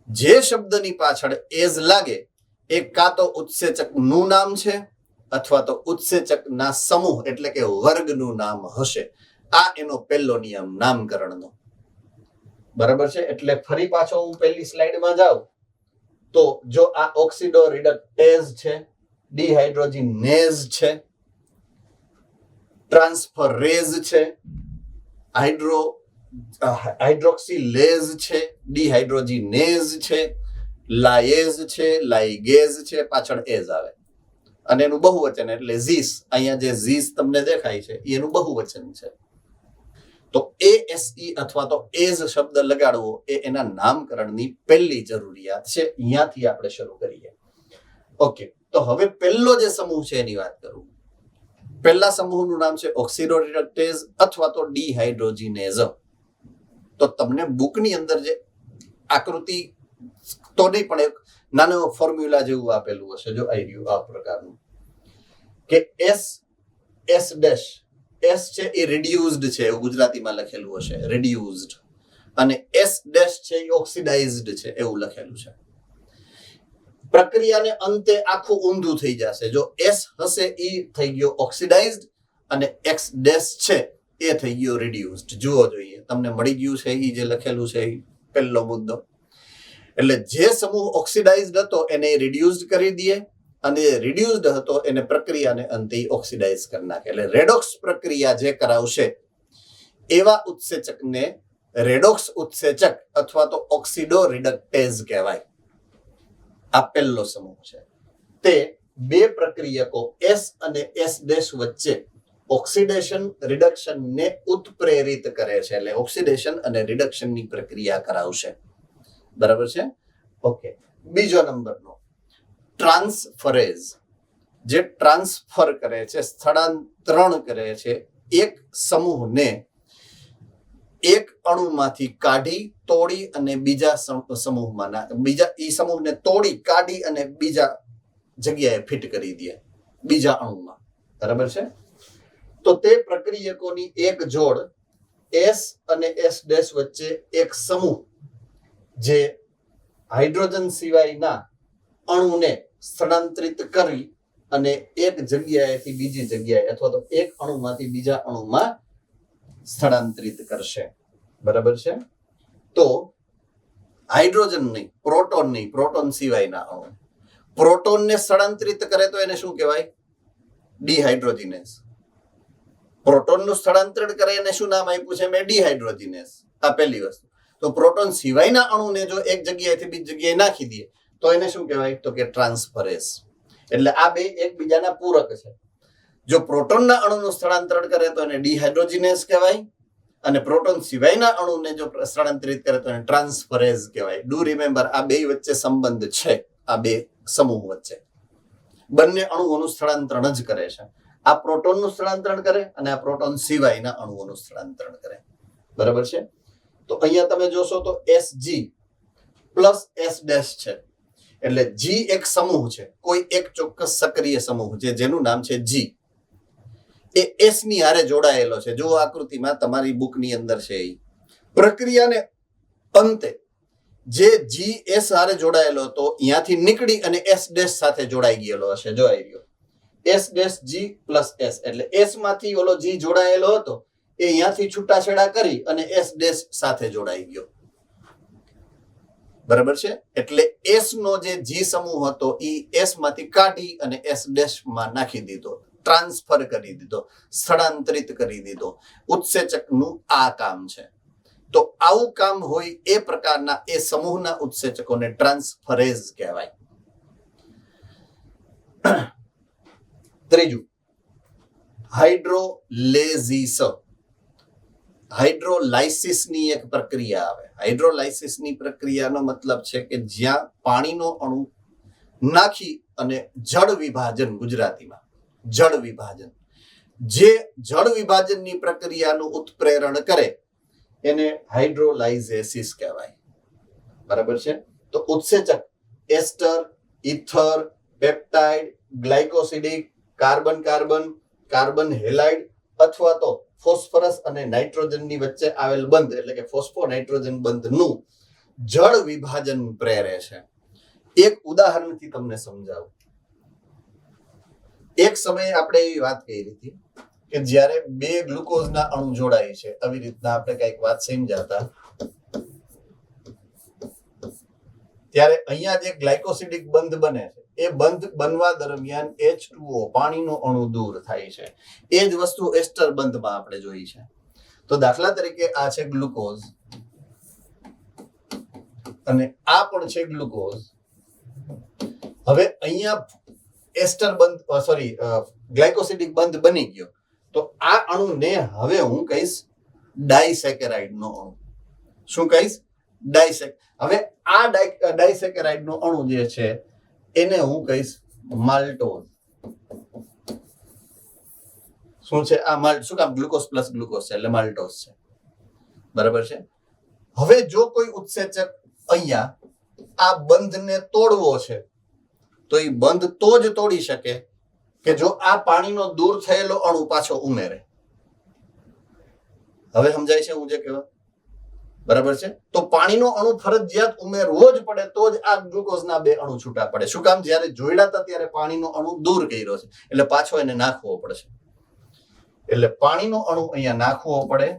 જે શબ્દની પાછળ એઝ લાગે એ કાં તો ઉત્સેચકનું નામ છે અથવા તો ઉત્સેચકના સમૂહ એટલે કે વર્ગનું નામ હશે. આ એનો પહેલો નિયમ નામકરણનો. બરાબર છે? એટલે ફરી પાછો હું પહેલી સ્લાઇડમાં જાઉં તો જો આ ઓક્સિડો રિડક્ટેઝ છે, ડિહાઇડ્રોજીનેઝ છે, ટ્રાન્સફરેઝ છે, હાઇડ્રોક્સિલેઝ છે, ડિહાઇડ્રોજીનેઝ છે, લાયેઝ છે, લાઇગેઝ છે, પાછળ એઝ આવે અને એનું બહુવચન એટલે ઝીસ. અહીંયા જે ઝીસ તમને દેખાય છે એનું બહુવચન છે. તો એએસઈ અથવા તો એઝ શબ્દ લગાડવો એ એના નામકરણની પહેલી જરૂરિયાત છે. અહીંયાથી આપણે શરૂ કરીએ. ઓકે, તો હવે પહેલો જે સમૂહ છે એની વાત કરું. પહેલા સમૂહનું નામ છે ઓક્સિડો રિડક્ટેઝ અથવા તો ડિહાઇડ્રોજીનેઝ. તો તમને બુકની અંદર જે આકૃતિ તો નહીં પણ એક નાનો ફોર્મ્યુલા જેવું આપેલું હશે, જો આવી રહ્યું આ પ્રકારનું કે એસ ડેશ, એસ છે એ રિડ્યુઝડ છે એવું ગુજરાતીમાં લખેલું હશે, રિડ્યુઝડ, અને એસ ડેશ છે એ ઓક્સિડાઇઝડ છે એવું લખેલું છે. પ્રક્રિયાને અંતે આખું ઊંધું થઈ જશે. જો એસ હશે એ થઈ ગયો ઓક્સિડાઇઝડ અને એક્સ ડેશ છે એ થઈ ગયો રિડ્યુઝડ. જુઓ જોઈએ તમને મળી ગયું છે એ જે લખેલું છે એ પહેલો મુદ્દો. એટલે જે સમૂહ ઓક્સિડાઇઝડ હતો એને રિડ્યુઝડ કરી દઈએ અને રિડ્યુઝડ હતો એને પ્રક્રિયાને અંતે ઓક્સિડાઇઝ કરી નાખે. એટલે રેડોક્સ પ્રક્રિયા જે કરાવશે એવા ઉત્સેચકને રેડોક્સ ઉત્સેચક અથવા તો ઓક્સિડો રિડક્ટેઝ કહેવાય. આ પહેલો સમૂહ છે. તે બે પ્રક્રિયકો એસ અને એસ ડેશ વચ્ચે ઓક્સિડેશન રિડક્શન ને ઉત્પ્રેરિત કરે છે. એટલે ઓક્સિડેશન અને રિડક્શનની પ્રક્રિયા કરાવશે. બરાબર છે? ઓકે, બીજો નંબરનો ટ્રાન્સફરેઝ, જે ટ્રાન્સફર કરે છે, સ્થળાંતરણ કરે છે એક સમૂહને એક અણુમાંથી કાઢી તોડી અને બીજા સમૂહમાં બીજા ઈ સમૂહને તોડી કાઢી અને બીજા જગ્યાએ ફિટ કરી દે બીજા અણુમાં. બરાબર છે? તો તે પ્રક્રિયકોની એક જોડ એસ અને એસ ડેશ વચ્ચે એક સમૂહ જે હાઇડ્રોજન સિવાયના અણુને સ્થળાંતરિત કરી અને એક જગ્યાએથી બીજી જગ્યાએ અથવા તો એક અણુમાંથી બીજા અણુમાં સ્થળાંતરિત કરશે. બરાબર છે? તો હાઇડ્રોજન નહીં, પ્રોટોન સિવાયના અણુ પ્રોટોનને સ્થળાંતરિત કરે તો એને શું કહેવાય? ડિહાઇડ્રોજિનેસ. પ્રોટોનનું સ્થળાંતરણ કરે એને શું નામ આપ્યું છે મેં? ડિહાઇડ્રોજિનેસ. આ પહેલી વસ્તુ. તો પ્રોટોન સિવાયના અણુને જો એક જગ્યાએથી બીજી જગ્યાએ નાખી દઈએ તો એને શું કહેવાય? તો કે ટ્રાન્સફરેસ. એટલે આ બે એકબીજાના પૂરક છે. જો પ્રોટોનના અણુનું સ્થળાંતરણ કરે તો એને ડિહાઇડ્રોજિનેસ કહેવાય, અને પ્રોટોન સિવાયના અણુને જો સ્થળાંતરિત કરે તો એને ટ્રાન્સફરેઝ કહેવાય. ડુ રિમેમ્બર, આ બે વચ્ચે સંબંધ છે. આ બે સમૂહ વચ્ચે બંને અણુઓનું સ્થળાંતરણ જ કરે છે. આ પ્રોટોનનું સ્થળાંતરણ કરે અને આ પ્રોટોન સિવાયના અણુઓનું સ્થળાંતરણ કરે. બરાબર છે? તો અહીંયા તમે જોશો તો Sg પ્લસ S' છે. એટલે G એક સમૂહ છે, કોઈ એક ચોક્કસ સક્રિય સમૂહ છે જેનું નામ છે G. એ S ની હારે જોડાયેલો છે. જો આકૃતિમાં તમારી બુકની અંદર છે એ પ્રક્રિયાને અંતે જે GS હારે જોડાયેલો હતો અહીંયાથી નીકળી અને S' સાથે જોડાઈ ગયેલો હશે. જો આવી ગયો S' G પ્લસ S, એટલે S માંથી ઓલો G જોડાયેલો હતો એ અહીંયાથી છૂટાછેડા કરી અને S' સાથે જોડાઈ ગયો. બરાબર છે? એટલે S નો જે G સમૂહ હતો એ S માંથી કાઢી અને S' માં નાખી દીધો, ટ્રાન્સફર કરી દીધો, સ્થળાંતરિત કરી દીધો. ઉત્સેચકનું આ કામ છે. તો આવું કામ હોય એ પ્રકારના એ સમૂહના ઉત્સેચકોને ટ્રાન્સફરેઝ કહેવાય. ત્રીજું, હાઇડ્રોલેઝિસ. હાઇડ્રોલાઇસિસની એક પ્રક્રિયા આવે. હાઇડ્રોલાઇસિસની પ્રક્રિયાનો મતલબ છે કે જ્યાં પાણીનો અણુ નાખી અને જળ વિભાજન, ગુજરાતીમાં જળ વિભાજન, જે જળ વિભાજનની પ્રક્રિયાનું ઉત્પ્રેરણ કરે એને હાઇડ્રોલાઇઝેસિસ કહેવાય. બરાબર છે? તો ઉત્સેચક ester, ether, peptide, glycosidic, carbon carbon, carbon halide અથવા તો ફોસ્ફરસ અને નાઇટ્રોજનની વચ્ચે આવેલ બંધ, એટલે કે ફોસ્ફો નાઇટ્રોજન બંધનું જળ વિભાજન પ્રેરે છે. એક ઉદાહરણથી તમને સમજાવું. એક સમયે આપણે એવી વાત કરી હતી કે જ્યારે બે ગ્લુકોઝના અણુ જોડાય છે, આવી રીતના આપણે કઈક વાત સમજાતા, ત્યારે અહીંયા જે ગ્લાયકોસિડિક બંધ બને છે એ બંધ બનવા દરમિયાન H2O પાણીનો અણુ દૂર થાય છે. એ જ વસ્તુ એસ્ટર બંધમાં આપણે જોઈ છે. તો દાખલા તરીકે આ છે ગ્લુકોઝ અને આ પણ છે ગ્લુકોઝ. હવે અહીંયા એસ્ટર બંધ, ગ્લાયકોસિડિક બંધ બની ગયો. તો આ અણુને હવે હું કહીશ ડાઇસેકેરાઇડ નો અણુ. શું કહીશ? હવે આ ડાઇસેકેરાઇડ નો અણુ જે છે એને હું કહીશ માલ્ટોઝ. શું છે આ માલ્ટ? શું કામ? ગ્લુકોઝ પ્લસ ગ્લુકોઝ છે એટલે માલ્ટોઝ છે. બરાબર છે? હવે જો કોઈ ઉત્સેચક અહીંયા આ બંધને તોડવો છે તો એ બંધ તો જ તોડી શકે કે જો આ પાણીનો દૂર થયેલો અણુ પાછો ઉમેરે. હવે સમજાય છે હું જે કહેવા? બરાબર છે? તો પાણીનો અણુ ફરજિયાત ઉમેરવો જ પડે તો જ આ ગ્લુકોઝના બે અણુ છૂટા પડે. શું કામ? જ્યારે જોડ્યા હતા ત્યારે પાણીનો અણુ દૂર કર્યો છે એટલે પાછો એને નાખવો પડશે. એટલે પાણીનો અણુ અહીંયા નાખવો પડે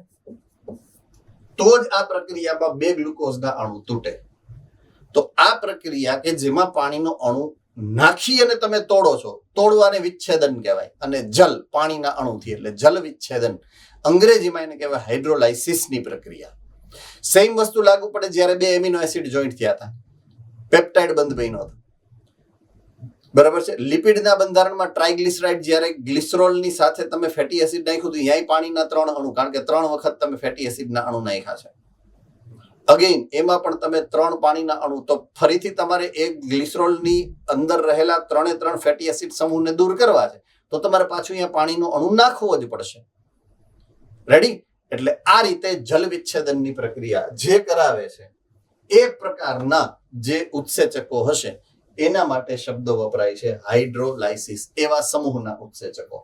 તો જ આ પ્રક્રિયામાં બે ગ્લુકોઝના અણુ તૂટે. તો આ પ્રક્રિયા કે જેમાં પાણીનો અણુ નાખી અને તમે તોડો છો, તોડવાને વિચ્છેદન કહેવાય. અને જલ પાણીના અણુથી એટલે જલ વિચ્છેદન, અંગ્રેજીમાં એને કહેવાય હાઇડ્રોલાઇસિસની પ્રક્રિયા. સેમ વસ્તુ લાગુ પડે જ્યારે બે એમિનો એસિડ જોઈન્ટ થયા હતા, પેપ્ટાઇડ બંધ બન્યો હતો. બરાબર છે? લિપિડના બંધારણમાં ટ્રાઇગ્લિસરાઇડ જ્યારે ગ્લિસરોલની સાથે તમે ફેટી એસિડ નાખ્યું તો અહીંયા પાણીના 3 અણુ, કારણ કે 3 વખત તમે ફેટી એસિડના અણુ નાખ્યા છે. અગેન એમાં પણ તમે 3 પાણીના અણુ, તો ફરીથી તમારે એક ગ્લિસરોલની અંદર રહેલા 3 ફેટી એસિડ સમૂહને દૂર કરવા છે તો તમારે પાછું અહીંયા પાણીનો અણુ નાખવો જ પડશે. રેડી? એટલે આ રીતે જલ વિચ્છેદનની પ્રક્રિયા જે કરાવે છે એ પ્રકારના જે ઉત્સેચકો હશે એના માટે શબ્દો વપરાય છે હાઇડ્રોલાઇસિસ, એવા સમૂહના ઉત્સેચકો.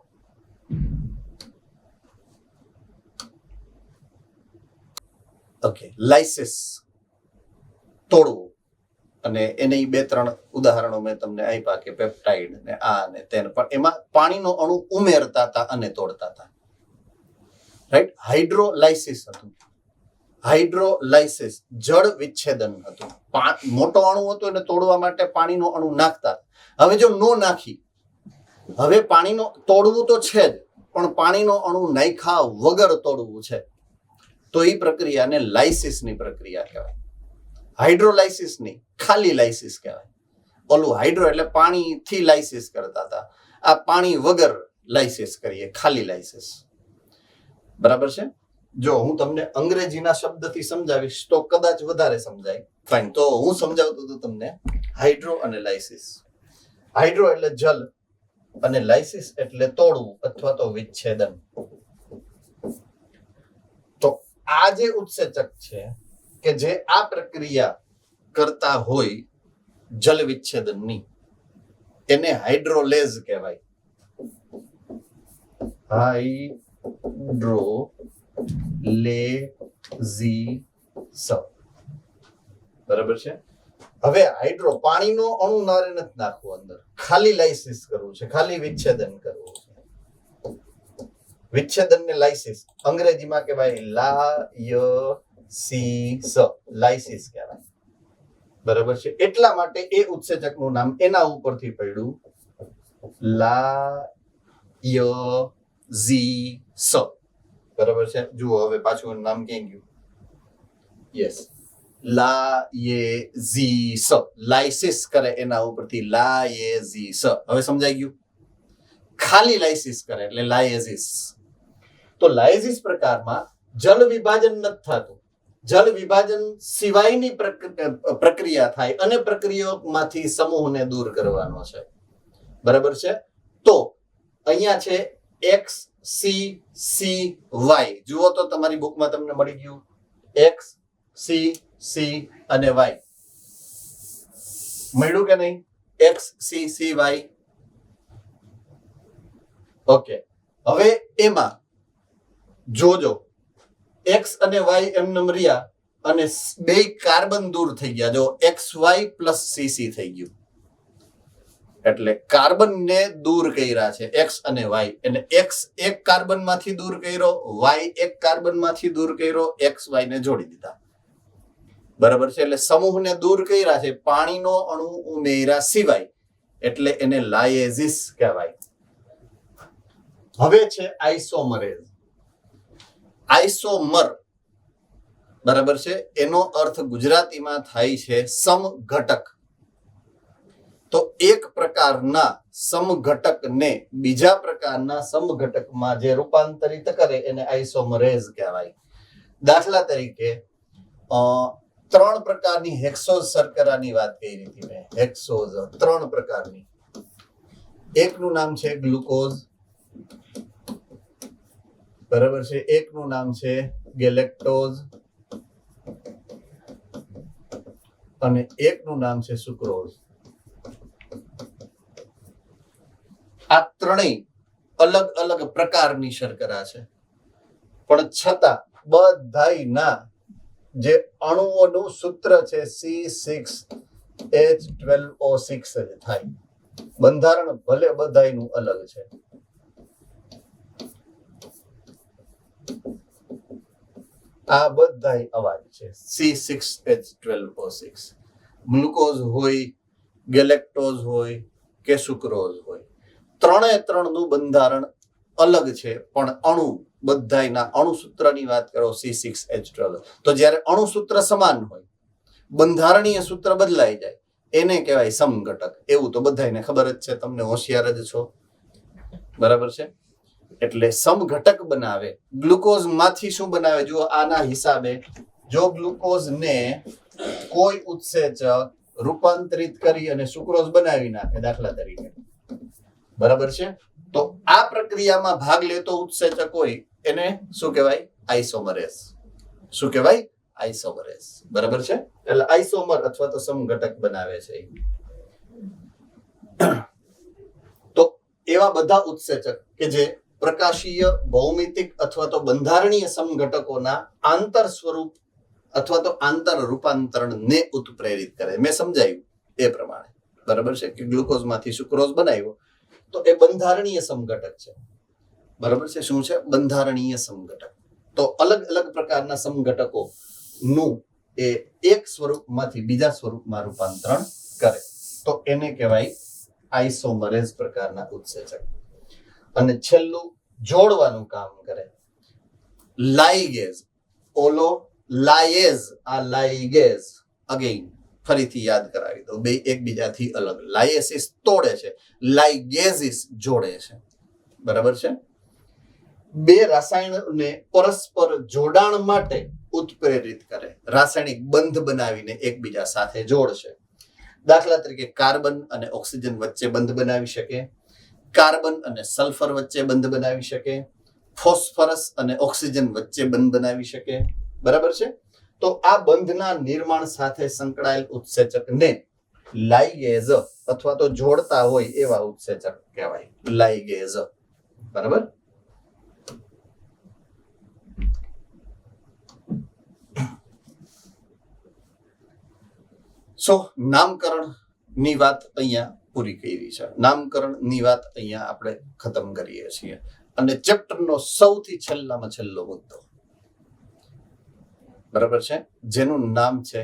ઓકે, લાઇસિસ તોડવું, અને એને 2-3 ઉદાહરણો મેં તમને આપ્યા કે પેપ્ટાઇડ ને આ ને તેને, પણ એમાં પાણીનો અણુ ઉમેરતા હતા અને તોડતા હતા. રાઈટ? હાઇડ્રોલાઇસિસ હતું. હાઇડ્રોલાઇસિસ જળ વિચ્છેદન હતું. મોટો અણુ હતો એને તોડવા માટે પાણીનો અણુ નાખતા. હવે જો નો નાખી, હવે પાણીનો તોડવું તો છે જ, પણ પાણીનો અણુ નાખ્યા વગર તોડવું છે, તો એ પ્રક્રિયાને લાઇસિસની પ્રક્રિયા કહેવાય. હાઇડ્રોલાઇસિસ નહીં, ખાલી લાઇસિસ કહેવાય. ઓલું હાઇડ્રો એટલે પાણીથી લાઇસિસ કરતા હતા, આ પાણી વગર લાઇસિસ કરીએ, ખાલી લાઇસિસ. બરાબર છે? જો હું તમને અંગ્રેજીના શબ્દથી સમજાવીશ તો કદાચ વધારે સમજાય. ફાઇન, તો હું સમજાવતો હતો તમને હાઇડ્રો અને લાઇસિસ. હાઇડ્રો એટલે જલ અને લાઇસિસ એટલે તોડવું અથવા તો વિચ્છેદન. તો આ જે ઉત્સેચક છે કે જે આ પ્રક્રિયા કરતા હોય જલ વિચ્છેદનની, એને હાઇડ્રોલેઝ કહેવાય. હાઇડ્રોલેઝિસ. બરાબર છે? હવે હાઇડ્રો પાણીનો અણુ નારે નથી નાખવો અંદર, ખાલી લાઇસિસ કરવું છે, ખાલી વિચ્છેદન કરવું છે. વિચ્છેદન ને લાઇસિસ અંગ્રેજીમાં કહેવાય લાયસિસ. લાઇસિસ કહેવાય. બરાબર છે? એટલા માટે એ ઉત્સેચકનું નામ એના ઉપરથી પડ્યું, લાયસિસ. બરાબર છે? જુઓ હવે પાછું નામ ક્યાં ગયું? યસ, લાયેઝિસ. લાઇસિસ કરે એના ઉપરથી લાયેઝિસ. હવે સમજાઈ ગયું? ખાલી લાઇસિસ કરે એટલે લાયેઝિસ. તો લાયેઝિસ પ્રકારમાં જલ વિભાજન નથી થતું, જલ વિભાજન સિવાયની પ્રક્રિયા થાય અને પ્રક્રિયામાંથી સમૂહને દૂર કરવાનો છે. બરાબર છે? તો અહીંયા છે એક્સ સી સી વાય. જુઓ તો તમારી બુકમાં તમને મળી ગયું એક્સ સી સી અને વાય. મળ્યું કે નહીં? X C C Y. Okay, હવે એમાં જોજો એક્સ અને વાય એમને રહ્યા અને બે કાર્બન દૂર થઈ ગયા. જો એક્સ વાય પ્લસ સીસી થઈ ગયું એટલે કાર્બન ને દૂર કર્યા છે એક્સ અને વાય. અને એક્સ એક કાર્બન માંથી દૂર કર્યો, વાય એક કાર્બન માંથી દૂર કર્યો, એક્સ વાય ને જોડી દીધા. બરાબર છે? એટલે સમૂહને દૂર કર્યા છે, પાણીનો અણુ ઉમેર્યા સિવાય, એટલે એને લાયેઝિસ કહેવાય. હવે છે આઇસોમરેઝ. આઇસોમર, બરાબર છે, એનો અર્થ ગુજરાતીમાં થાય છે સમઘટક. તો એક પ્રકારના સમઘટકને બીજા પ્રકારના સમઘટકમાં જે રૂપાંતરિત કરે એને આઇસોમરેઝ કહેવાય. દાખલા તરીકે 3 પ્રકારની હેક્સોઝ શર્કરાની વાત કરી હતી મેં. હેક્સોઝ 3 પ્રકારની. એકનું નામ છે ગ્લુકોઝ, બરાબર છે, એકનું નામ છે ગેલેક્ટોઝ અને એકનું નામ છે સુક્રોઝ. આ ત્રણેય અલગ અલગ પ્રકારની શર્કરા છે, પણ છતાં બધાયના જે અણુઓનું સૂત્ર છે C6H12O6 જ થાય. બંધારણ ભલે બધાયનું અલગ છે. આ બધાય અવાજ છે C6H12O6. ગ્લુકોઝ હોય, ગેલેક્ટોઝ હોય કે સુક્રોઝ હોય, ત્રણે ત્રણનું બંધારણ અલગ છે, પણ અણુ બધાયના અણુસૂત્રની વાત કરો C6H12. તો જ્યારે અણુસૂત્ર સમાન હોય, બંધારણીય સૂત્ર બદલાઈ જાય, એને કહેવાય સમઘટક. એવું તો બધાયને ખબર જ છે, તમને હોશિયાર જ છો. બરાબર છે? એટલે સમઘટક બનાવે. ગ્લુકોઝ માંથી શું બનાવે? જો આના હિસાબે જો ગ્લુકોઝ ને કોઈ ઉત્સેચક રૂપાંતરિત કરી અને સુક્રોઝ બનાવી નાખે દાખલા તરીકે, બરાબર છે, તો આ પ્રક્રિયામાં ભાગ લેતો ઉત્સેચક હોય એને શું કહેવાય? આઇસોમરેઝ. શું કહેવાય? આઇસોમરેઝ. બરાબર છે? એટલે આઇસોમર અથવા તો સમઘટક બનાવે છે. તો એવા બધા ઉત્સેચક કે જે પ્રકાશીય, ભૌમિતિક અથવા તો બંધારણીય સમઘટકોના આંતર સ્વરૂપ અથવા તો આંતર રૂપાંતરણને ઉત્પ્રેરિત કરે. મેં સમજાયું એ પ્રમાણે. બરાબર છે? કે ગ્લુકોઝમાંથી સુક્રોઝ બનાવ્યો તો એ બંધારણીય સમઘટક છે. બરાબર છે? શું છે? બંધારણીય સમઘટક. તો અલગ અલગ પ્રકારના સમઘટકો નું એ એક સ્વરૂપમાંથી બીજા સ્વરૂપમાં રૂપાંતરણ કરે તો એને કહેવાય આઇસોમરેઝ પ્રકારના ઉત્સેચક. અને છેલ્લું જોડવાનું કામ કરે લાઇગેઝ. ઓલો લાયેઝ, આ લાઇગેઝ અગેઇન ફરીથી યાદ કરાવી દો, બે એકબીજાથી અલગ. લાયેસિસ તોડે છે, લાઇગેઝિસ જોડે છે. બરાબર છે. બે રાસાયણને પરસ્પર જોડાણ માટે ઉત્પ્રેરિત કરે, રાસાયણિક બંધ બનાવીને એકબીજા સાથે જોડશે. દાખલા તરીકે કાર્બન અને ઓક્સિજન વચ્ચે બંધ બનાવી શકે, કાર્બન અને સલ્ફર વચ્ચે બંધ બનાવી શકે, ફોસ્ફરસ અને ઓક્સિજન વચ્ચે બંધ બનાવી શકે. બરાબર છે. તો આ બંધના નિર્માણ સાથે સંકળાયેલ ઉત્સેચકને લાઇગેઝ અથવા તો જોડતા હોય એવા ઉત્સેચક કહેવાય, લાઇગેઝ. બરાબર. સો નામકરણની વાત અહીંયા પૂરી કરી છે. નામકરણની વાત અહીંયા આપણે ખતમ કરીએ છીએ. અને ચેપ્ટરનો સૌથી છેલ્લામાં છેલ્લો મુદ્દો, બરાબર છે, જેનું નામ છે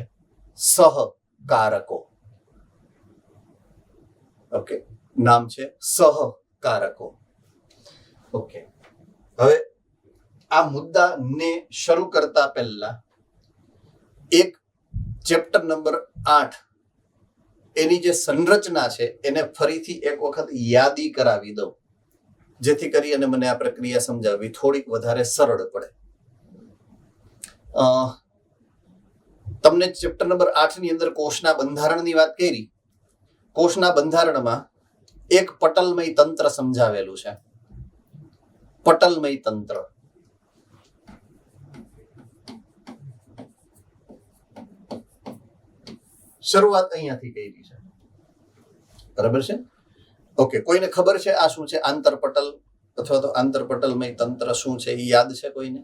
સહકારકો. ઓકે, નામ છે સહકારકો. ઓકે, હવે આ મુદ્દાને શરૂ કરતા પહેલા એક ચેપ્ટર નંબર 8 એની જે સંરચના છે એને ફરીથી એક વખત યાદી કરાવી દઉં, જેથી કરી અને મને આ પ્રક્રિયા સમજાવવી થોડીક વધારે સરળ પડે. તમને ચેપ્ટર નંબર 8 ની અંદર કોષના બંધારણની વાત કરી. કોષના બંધારણમાં એક પટલમય તંત્ર સમજાવેલું છે. પટલમય તંત્ર. શરૂઆત અહીંયાથી કરી છે. બરાબર છે. ઓકે, કોઈને ખબર છે આ શું છે? આંતરપટલ અથવા તો આંતરપટલમય તંત્ર શું છે એ યાદ છે કોઈને?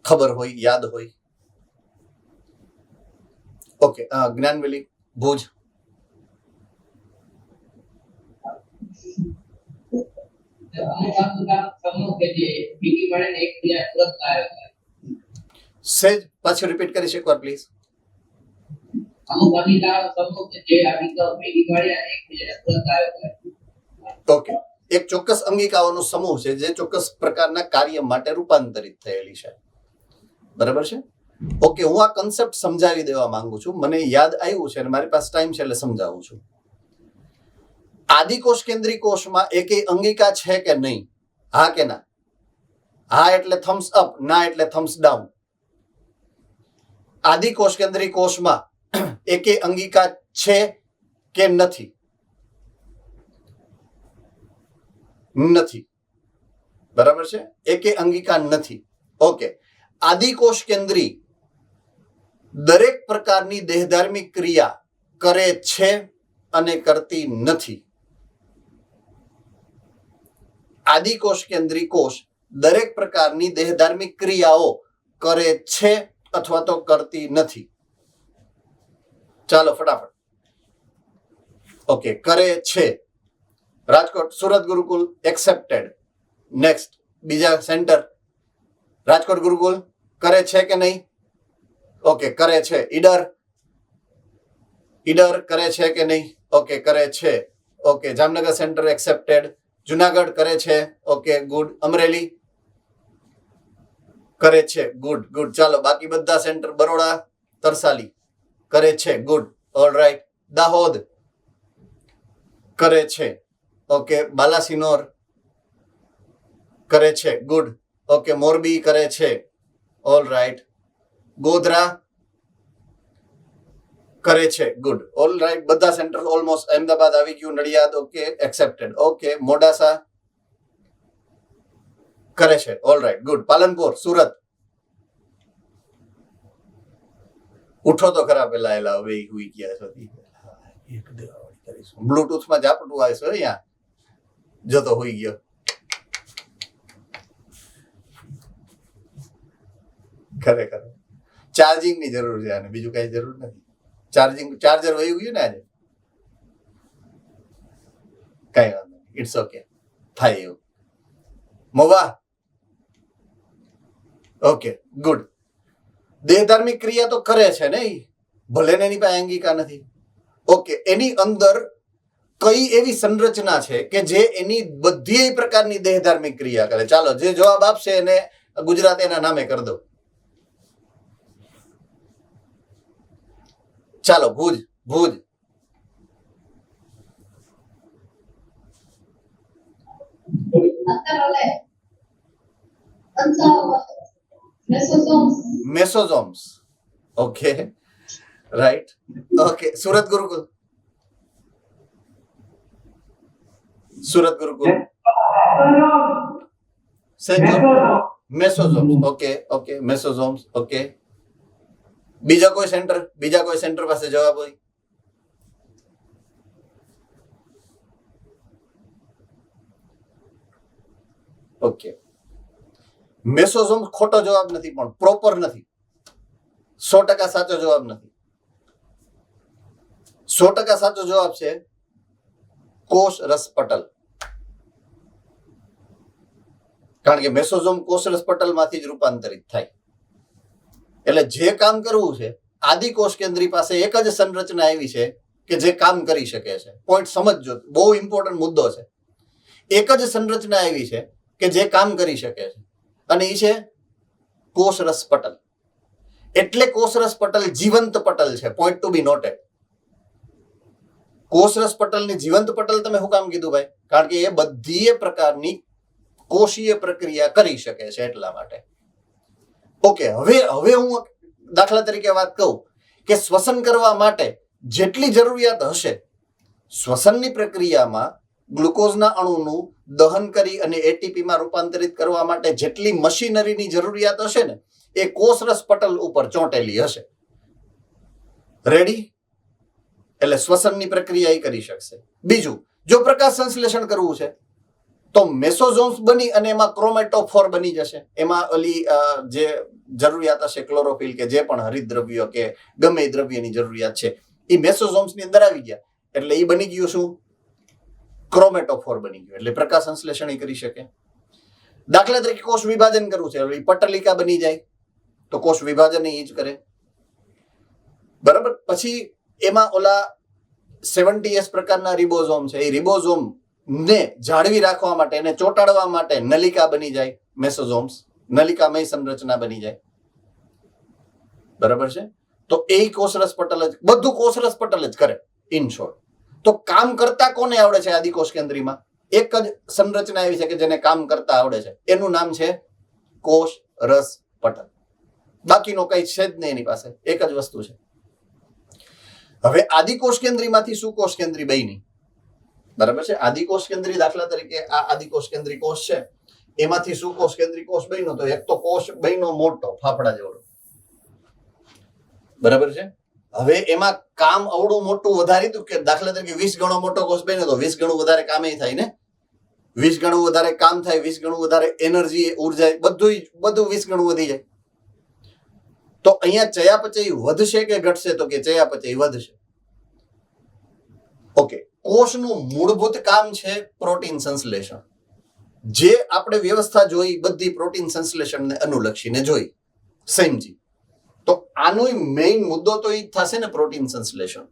ખબર હોય, યાદ હોય? ઓકે, જ્ઞાનવેલી, ભુજ. સેજ પાછું રિપીટ કરી શકો પ્લીઝ. ઓકે, એક ચોક્કસ અંગિકાઓનો સમૂહ છે જે ચોક્કસ પ્રકારના કાર્ય માટે રૂપાંતરિત થયેલી છે. બરાબર છે. ઓકે, હું આ કન્સેપ્ટ સમજાવી દેવા માંગુ છું. મને યાદ આવ્યું છે અને મારી પાસે ટાઈમ છે એટલે સમજાવું છું. આદિકોષ કેન્દ્રી કોષમાં એકેય અંગિકા છે કે નહીં? હા કે ના? હા એટલે થમ્સ અપ, ના એટલે થમ્સ ડાઉન. આદિકોષ કેન્દ્રી કોષમાં એકેય અંગિકા છે કે નથી? નથી. બરાબર છે. એકેય અંગિકા નથી. ઓકે, આદિકોષ કેન્દ્રી દરેક પ્રકારની દેહધાર્મિક ક્રિયા કરે છે અને કરતી નથી. આદિકોષ કેન્દ્રી કોષ દરેક પ્રકારની દેહધાર્મિક ક્રિયાઓ કરે છે અથવા તો કરતી નથી. ચાલો ફટાફટ. ઓકે, કરે છે. રાજકોટ સુરત ગુરુકુલ એક્સેપ્ટેડ. નેક્સ્ટ, બીજા સેન્ટર. રાજકોટ ગુરુકુલ કરે છે કે નહીં? ઓકે, કરે છે. ઈડર, ઈડર કરે છે કે નહીં? ઓકે, કરે છે. Okay, Jamnagar centre accepted. Junagadh કરે છે. Okay, good. અમરેલી કરે છે. Good good. ચાલો બાકી બધા સેન્ટર. બરોડા, તરસાલી કરે છે. ગુડ. All right. દાહોદ કરે છે. ઓકે, બાલાસિનોર કરે છે. ગુડ. ઓકે, મોરબી કરે છે. All right. ગોધરા કરે છે. ગુડ. All right. બધા સેન્ટર ઓલમોસ્ટ. અહેમદાબાદ આવી ગયું. Nadiad okay accepted. Okay, Modasa કરે છે. All right. Good. Palanpur, Surat. ઉઠો તો ખરા પેલા એલા હવે હુઈ ગયા છો. બ્લુટૂથ માં ઝાપટું આવે છે અહીંયા. જો તો હુઈ ગયો. ખરેખર ચાર્જિંગ ની જરૂર છે અને બીજું કઈ જરૂર નથી. ચાર્જર વહી ગયું ને આજે. કઈ વાંધો નહીં. It's okay. થાય એવું. મોવા ઓકે, ગુડ. દેહધાર્મિક ક્રિયા તો કરે છે ને ઈ, ભલે ને એની પાસે અંગિકા નથી. ઓકે, એની અંદર કઈ એવી સંરચના છે કે જે એની બધી પ્રકારની દેહધાર્મિક ક્રિયા કરે? ચાલો, જે જવાબ આપશે એને ગુજરાત એના નામે કરી દો. ચાલો, Bhuj. Bhuj mesosomes. Okay, right. Okay, Surat Gurukul. Surat Gurukul. Mesosomes. Okay, okay, mesosomes. Okay, બીજા કોઈ સેન્ટર પાસે જવાબ હોય? ઓકે, મેસોઝોમ ખોટો જવાબ નથી, પણ પ્રોપર નથી. 100% સાચો જવાબ નથી. 100% સાચો જવાબ છે કોષ રસ પટલ. કારણ કે મેસોઝોમ કોષ રસ પટલ માંથી જ રૂપાંતરિત થાય. એટલે જે કામ કરવું છે, આદિકોષ કેન્દ્રી પાસે એક જ સંરચના એવી છે કે જે કામ કરી શકે છે. પોઈન્ટ સમજજો, બહુ ઇમ્પોર્ટન્ટ મુદ્દો છે. એક જ સંરચના એવી છે કે જે કામ કરી શકે છે, અને એ છે કોષરસ પટલ. એટલે કોષરસ પટલ જીવંત પટલ છે. Point to be noted. કોષરસ પટલની જીવંત પટલ તમે શું કામ કીધું ભાઈ? કારણ કે એ બધી પ્રકારની કોષીય પ્રક્રિયા કરી શકે છે, એટલા માટે. ઓકે, હવે હું દાખલા તરીકે વાત કહું કે શ્વસન કરવા માટે જેટલી જરૂરિયાત હશે, શ્વસનની પ્રક્રિયામાં ગ્લુકોઝના અણુનું દહન કરી અને એટીપી માં રૂપાંતરિત કરવા માટે જેટલી મશીનરીની જરૂરિયાત હશે ને, એ કોષરસ પટલ ઉપર ચોંટેલી હશે. રેડી? એટલે શ્વસનની પ્રક્રિયા એ કરી શકશે. બીજું, જો પ્રકાશ સંશ્લેષણ કરવું છે તો મેસોઝોમ્સ બની અને એમાં ક્રોમેટોફોર બની જશે. એમાં ઓલી જે જરૂરિયાત હશે ક્લોરોફિલ કે જે પણ હરિતદ્રવ્યો કે ગમે એ દ્રવ્યની જરૂરિયાત છે, એ મેસોઝોમ્સ ની અંદર આવી ગયા. એટલે એ બની ગયું શું? ક્રોમેટોફોર બની ગયું. એટલે પ્રકાશ સંશ્લેષણ એ કરી શકે. દાખલા તરીકે કોષ વિભાજન કરવું છે, પટલિકા બની જાય તો કોષ વિભાજન એ જ કરે. બરાબર. પછી એમાં ઓલા 70S પ્રકારના રિબોઝોમ છે. એ રિબોઝોમ ને જાળવી રાખવા માટે, એને ચોંટાડવા માટે નલિકા બની જાય. મેસોઝોમ્સ નલિકામય સંરચના બની જાય. બરાબર છે. તો એ કોષરસ પટલ જ, બધું કોષરસ પટલ જ કરે. ઇન શોર્ટ, તો કામ કરતા કોને આવડે છે? આદિકોષ કેન્દ્રીમાં એક જ સંરચના એવી છે કે જેને કામ કરતા આવડે છે. એનું નામ છે કોષ રસ પટલ. બાકીનો કઈ છે જ નહીં એની પાસે. એક જ વસ્તુ છે. હવે આદિકોષ કેન્દ્રીમાંથી સુકોષ કેન્દ્રી બની. બરાબર છે. આદિકોષ કેન્દ્રી, દાખલા તરીકે આ આદિકોષ કેન્દ્રી કોષ છે, એમાંથી સુકોષ કેન્દ્રી કોષ બન્યો. તો એક તો કોષ બન્યો મોટો, ફાફડા જેવડો. બરાબર છે. હવે એમાં કામ અવડું મોટું વધારી કે દાખલા તરીકે 20 ગણો મોટો કોષ બન્યો તો 20 ગણું વધારે કામ થાય ને. 20 ગણું વધારે કામ થાય, 20 ગણું વધારે એનર્જી, ઉર્જા, બધું 20 ગણું વધી જાય. તો અહીંયા ચયાપચય વધશે કે ઘટશે? તો કે ચયાપચય વધશે. ઓકે, કોષનું મૂળભૂત કામ છે પ્રોટીન સંશ્લેષણ. જે આપણે વ્યવસ્થા જોઈ બધી પ્રોટીન સંશ્લેષણને અનુલક્ષીને જોઈ, સમજી. તો આનો મેઇન મુદ્દો તો એ જ થશે ને, પ્રોટીન સંશ્લેષણ.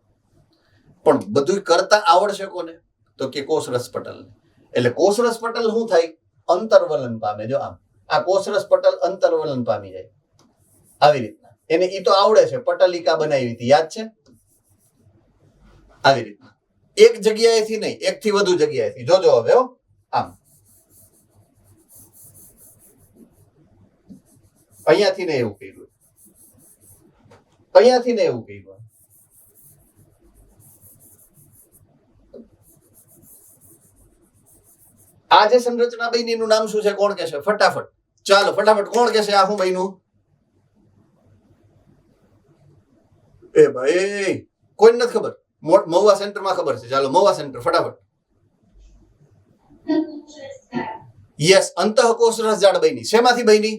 પણ બધું કરતા આવડશે કોને? તો કે કોષરસ પટલને. એટલે કોષરસ પટલ શું થાય? અંતર્વલન પામે. જો આમ આ કોષરસ પટલ અંતર્વલન પામી જાય આવી રીતના. એને ઈ તો આવડે છે, પટલિકા બનાવી હતી, યાદ છે? આવી રીતના એક જગ્યાએથી નહીં, એકથી વધુ જગ્યાએથી. જોજો હવે આમ અહીંયાથી ને એવું કર્યું, અહીંયાથી ને એવું કર્યું. આ જે સંરચના બની એનું નામ શું છે? કોણ કહેશે? ફટાફટ ચાલો, ફટાફટ કોણ કહેશે આ શું બન્યું? એ ભાઈ કોઈ નથી ખબર. મહુવા સેન્ટરમાં ખબર છે. ચાલો મહુવા સેન્ટર ફટાફટ. યસ, અંતઃકોષરસ જાળ બની. શેમાંથી બની?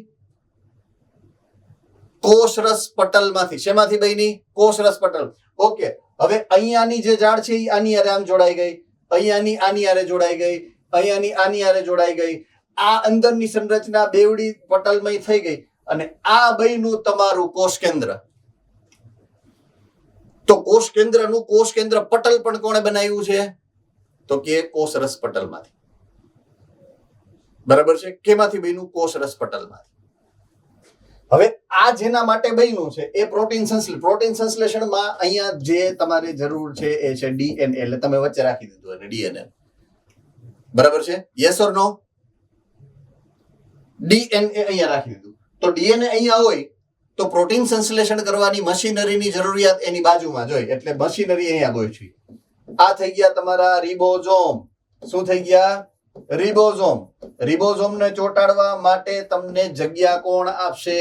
કોષરસ પટલમાંથી. શેમાંથી બની? કોષરસ પટલ. ઓકે, હવે અહીંયાની જે જાળ છે એ આની હારે આમ જોડાઈ ગઈ, અહીંયાની આની હારે જોડાઈ ગઈ, અહીંયાની આની હારે જોડાઈ ગઈ. આ અંદરની સંરચના બેવડી પટલમય થઈ ગઈ અને આ બન્યું તમારું કોષ કેન્દ્ર. તો કોષ કેન્દ્ર પટલ પણ કોણે બનાવ્યું છે? તો કે કોષરસ પટલમાંથી. બરાબર છે? કેમાંથી બન્યું? કોષરસ પટલમાંથી. હવે આ જેના માટે બન્યું છે એ પ્રોટીન સંશ્લેષણમાં અહીંયા જે તમારે જરૂર છે એ છે ડીએનએ. એટલે તમે વચ્ચે રાખી દીધું અને ડીએનએ. બરાબર છે? Yes or no? ડીએનએ અહીંયા રાખી દીધું. તો ડીએનએ અહીંયા હોય તો પ્રોટીન સંશ્લેષણ કરવાની મશીનરીની જરૂરિયાત એની બાજુમાં જ હોય. એટલે મશીનરી અહીંયા ગોઠવી. આ થઈ ગયા તમારા રિબોઝોમ. શું થઈ ગયા? રિબોઝોમ. રિબોઝોમને ચોંટાડવા માટે તમને જગ્યા કોણ આપશે?